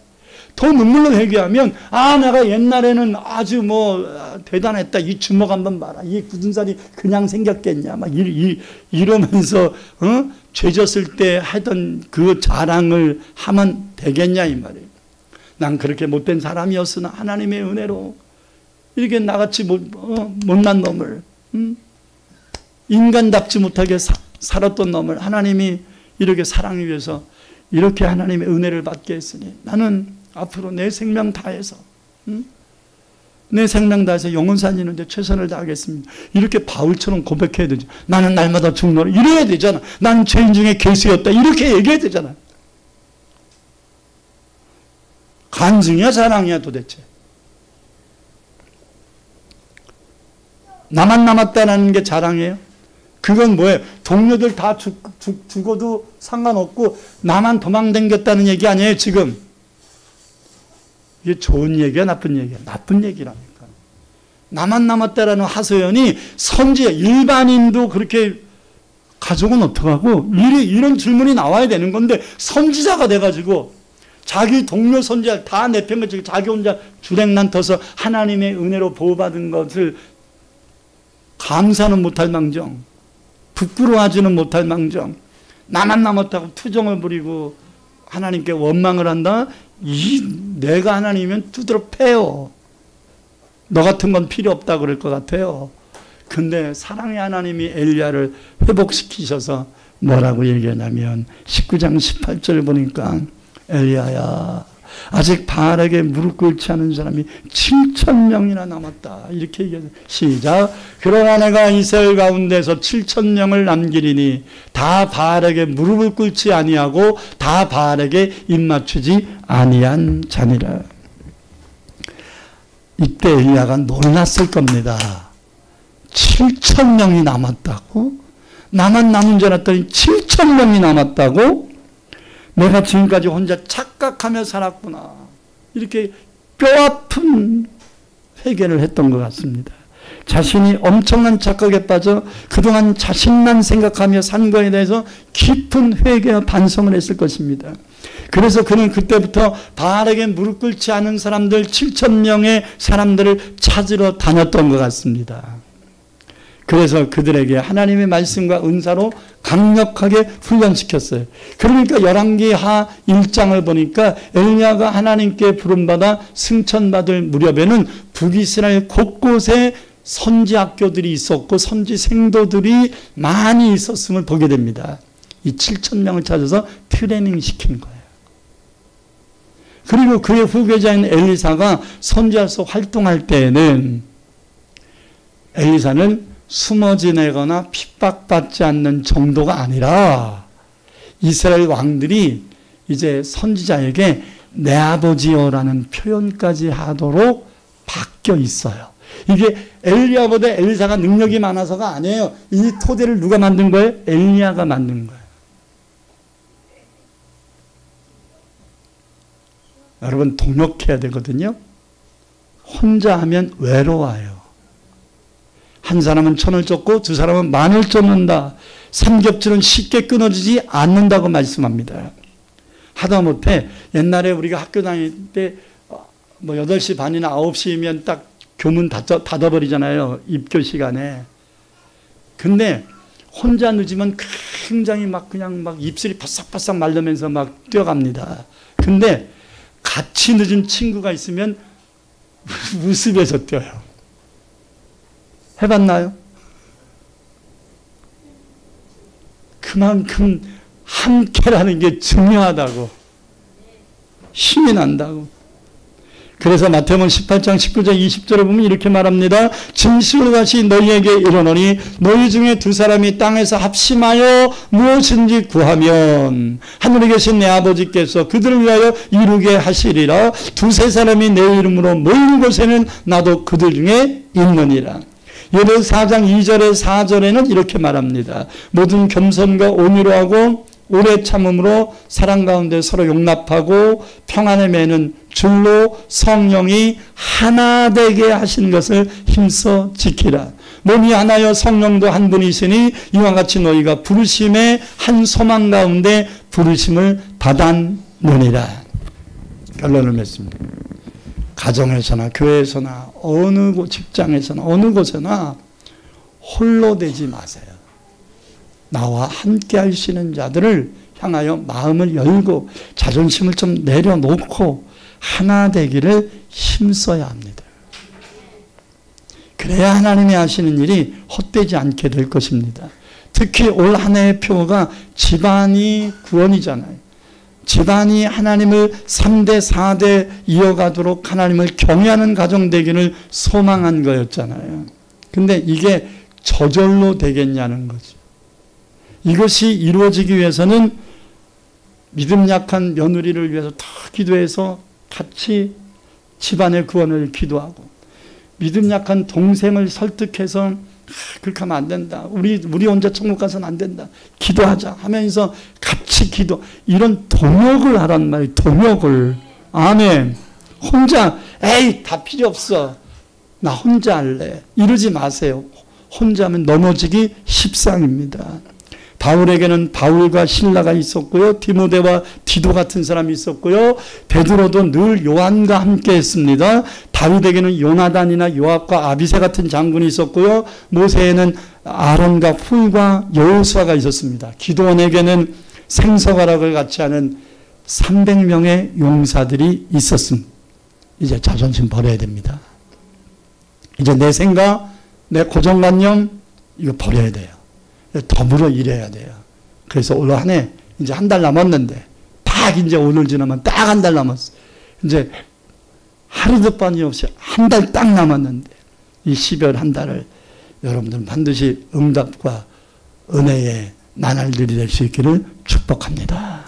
더 눈물로 회개하면 내가 옛날에는 아주 대단했다. 이 주먹 한번 봐라. 이 굳은 살이 그냥 생겼겠냐. 막 이러면서 죄 졌을 때 하던 그 자랑을 하면 되겠냐 이 말이에요. 난 그렇게 못된 사람이었으나 하나님의 은혜로 이렇게 나같이 못난 놈을 인간답지 못하게 살았던 놈을 하나님이 이렇게 사랑해 위해서 이렇게 하나님의 은혜를 받게 했으니 나는 앞으로 내 생명 다해서 내 생명 다해서 영혼 살리는데 최선을 다하겠습니다. 이렇게 바울처럼 고백해야 되죠. 나는 날마다 죽노라 이래야 되잖아. 난 죄인 중에 괴수였다 이렇게 얘기해야 되잖아. 간증이야 자랑이야 도대체. 나만 남았다는 게 자랑이에요? 그건 뭐예요? 동료들 다 죽어도 상관없고 나만 도망다녔다는 얘기 아니에요 지금. 이게 좋은 얘기야 나쁜 얘기야? 나쁜 얘기라니까. 나만 남았다라는 하소연이 선지자 일반인도 그렇게 가족은 어떡하고 이런 질문이 나와야 되는 건데 선지자가 돼가지고 자기 동료 선지자 다 내팽개치고 자기 혼자 주랭난 터서 하나님의 은혜로 보호받은 것을 감사는 못할 망정, 부끄러워하지는 못할 망정, 나만 남았다고 투정을 부리고 하나님께 원망을 한다? 내가 하나님이면 두드러 패요. 너 같은 건 필요 없다 그럴 것 같아요. 근데 사랑의 하나님이 엘리야를 회복시키셔서 뭐라고 얘기하냐면 19장 18절 보니까 엘리야야 아직 바알에게 무릎 꿇지 않은 사람이 7,000명이나 남았다. 이렇게 얘기해서 시작. 그러나 내가 이스라엘 가운데서 7,000명을 남기리니 다 바알에게 무릎을 꿇지 아니하고 다 바알에게 입맞추지 아니한 자니라. 이때 엘리야가 놀랐을 겁니다. 7,000명이 남았다고? 나만 남은 줄 알았더니 7,000명이 남았다고? 내가 지금까지 혼자 착각하며 살았구나. 이렇게 뼈아픈 회개를 했던 것 같습니다. 자신이 엄청난 착각에 빠져 그동안 자신만 생각하며 산 거에 대해서 깊은 회개와 반성을 했을 것입니다. 그래서 그는 그때부터 바알에게 무릎 꿇지 않은 사람들 7,000명의 사람들을 찾으러 다녔던 것 같습니다. 그래서 그들에게 하나님의 말씀과 은사로 강력하게 훈련시켰어요. 그러니까 열왕기하 1장을 보니까 엘리야가 하나님께 부름받아 승천받을 무렵에는 북이스라엘 곳곳에 선지 학교들이 있었고 선지 생도들이 많이 있었음을 보게 됩니다. 이 7,000명을 찾아서 트레이닝 시킨 거예요. 그리고 그의 후계자인 엘리사가 선지자로서 활동할 때에는 엘리사는 숨어 지내거나 핍박받지 않는 정도가 아니라 이스라엘 왕들이 이제 선지자에게 내 아버지여라는 표현까지 하도록 바뀌어 있어요. 이게 엘리야보다 엘리사가 능력이 많아서가 아니에요. 이 토대를 누가 만든 거예요? 엘리야가 만든 거예요. 여러분 동력해야 되거든요. 혼자 하면 외로워요. 한 사람은 천을 쫓고 두 사람은 만을 쫓는다. 삼겹줄은 쉽게 끊어지지 않는다고 말씀합니다. 하다못해 옛날에 우리가 학교 다닐 때 뭐 8시 반이나 9시면 딱 교문 닫아버리잖아요. 입교 시간에. 근데 혼자 늦으면 굉장히 막 그냥 막 입술이 바싹바싹 마르면서 막 뛰어갑니다. 근데 같이 늦은 친구가 있으면 우습해서 뛰어요. 해봤나요? 그만큼 함께라는 게 중요하다고. 힘이 난다고. 그래서 마태복음 18장 19절 20절에 보면 이렇게 말합니다. 진실로 다시 너희에게 이르노니 너희 중에 두 사람이 땅에서 합심하여 무엇인지 구하면 하늘에 계신 내 아버지께서 그들을 위하여 이루게 하시리라. 두세 사람이 내 이름으로 모이는 곳에는 나도 그들 중에 있느니라. 예레미야 4장 2절에 4절에는 이렇게 말합니다. 모든 겸손과 온유로 하고 오래 참음으로 사랑 가운데 서로 용납하고 평안에 매는 줄로 성령이 하나 되게 하신 것을 힘써 지키라. 몸이 하나여 성령도 한 분이시니 이와 같이 너희가 부르심의 한 소망 가운데 부르심을 받았느니라. 결론을 맺습니다. 가정에서나 교회에서나 어느 직장에서나 어느 곳에나 홀로 되지 마세요. 나와 함께 하시는 자들을 향하여 마음을 열고 자존심을 좀 내려놓고 하나 되기를 힘써야 합니다. 그래야 하나님이 하시는 일이 헛되지 않게 될 것입니다. 특히 올 한 해의 표어가 집안이 구원이잖아요. 집안이 하나님을 3대 4대 이어가도록 하나님을 경외하는 가정 되기를 소망한 거였잖아요. 근데 이게 저절로 되겠냐는 거죠. 이것이 이루어지기 위해서는 믿음 약한 며느리를 위해서 다 기도해서 같이 집안의 구원을 기도하고, 믿음 약한 동생을 설득해서 그렇게 하면 안 된다. 우리 혼자 천국 가서는 안 된다. 기도하자 하면서 같이 기도. 이런 동역을 하란 말이에요. 동역을. 아멘. 혼자 에이 다 필요 없어. 나 혼자 할래. 이러지 마세요. 혼자 하면 넘어지기 십상입니다. 바울에게는 바울과 실라가 있었고요. 디모데와 디도 같은 사람이 있었고요. 베드로도 늘 요한과 함께 했습니다. 다윗에게는 요나단이나 요압과 아비새 같은 장군이 있었고요. 모세에는 아론과 훌과 여호수아가 있었습니다. 기드온에게는 생서가락을 같이 하는 300명의 용사들이 있었습니다. 이제 자존심 버려야 됩니다. 이제 내 생각, 내 고정관념 이거 버려야 돼요. 더불어 일해야 돼요. 그래서 올 한 해 이제 한 달 남았는데 딱 이제 오늘 지나면 딱 한 달 남았어. 이제 하루도 빠짐 없이 한 달 딱 남았는데 이 12월 한 달을 여러분들 반드시 응답과 은혜의 나날들이 될 수 있기를 축복합니다.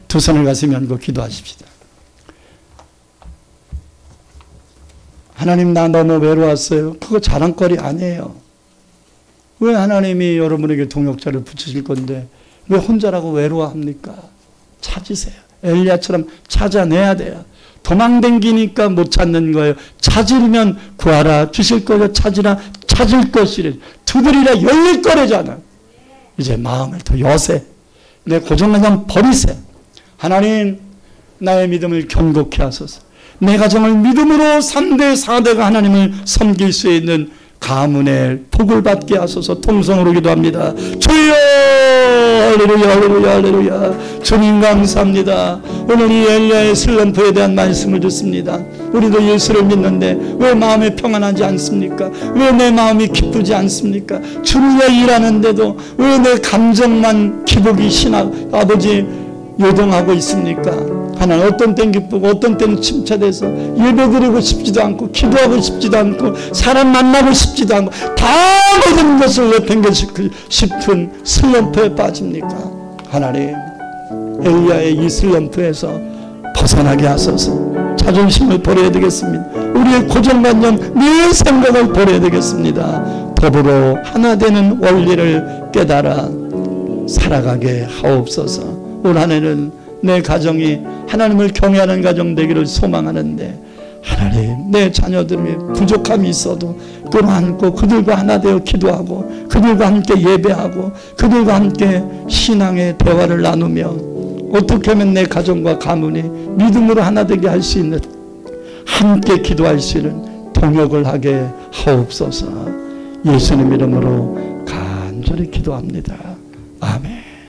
두 손을 가슴에 얹고 기도하십시다. 하나님 나 너무 외로웠어요. 그거 자랑거리 아니에요. 왜 하나님이 여러분에게 동역자를 붙이실 건데 왜 혼자라고 외로워합니까? 찾으세요. 엘리야처럼 찾아내야 돼요. 도망댕기니까 못 찾는 거예요. 찾으면 구하라 주실 거요 찾으라 찾을 것이래. 두드리라 열릴 거래잖아. 이제 마음을 더 여세. 내 고정관념 버리세. 하나님 나의 믿음을 견고케 하소서. 내 가정을 믿음으로 3대 4대가 하나님을 섬길 수 있는 가문의 복을 받게 하소서. 통성으로 기도합니다. 주여 할렐루야 할렐루야 할렐루야. 주님 감사합니다. 오늘 이 엘리야의 슬럼프에 대한 말씀을 듣습니다. 우리도 예수를 믿는데 왜 마음이 평안하지 않습니까? 왜 내 마음이 기쁘지 않습니까? 주를 위해 일하는데도 왜 내 감정만 기복이 아버지 요동하고 있습니까? 하나는 어떤 때는 기쁘고 어떤 때는 침체돼서 예배드리고 싶지도 않고 기도하고 싶지도 않고 사람 만나고 싶지도 않고 다 모든 것을 내팽개치고 싶은 슬럼프에 빠집니까? 하나님 엘리야의 이 슬럼프에서 벗어나게 하소서. 자존심을 버려야 되겠습니다. 우리의 고정관념 내 생각을 버려야 되겠습니다. 더불어 하나 되는 원리를 깨달아 살아가게 하옵소서. 올 한 해는 내 가정이 하나님을 경외하는 가정 되기를 소망하는데 하나님 내 자녀들의 부족함이 있어도 끌어안고 그들과 하나 되어 기도하고 그들과 함께 예배하고 그들과 함께 신앙의 대화를 나누며 어떻게 하면 내 가정과 가문이 믿음으로 하나 되게 할 수 있는 함께 기도할 수 있는 동역을 하게 하옵소서. 예수님 이름으로 간절히 기도합니다. 아멘.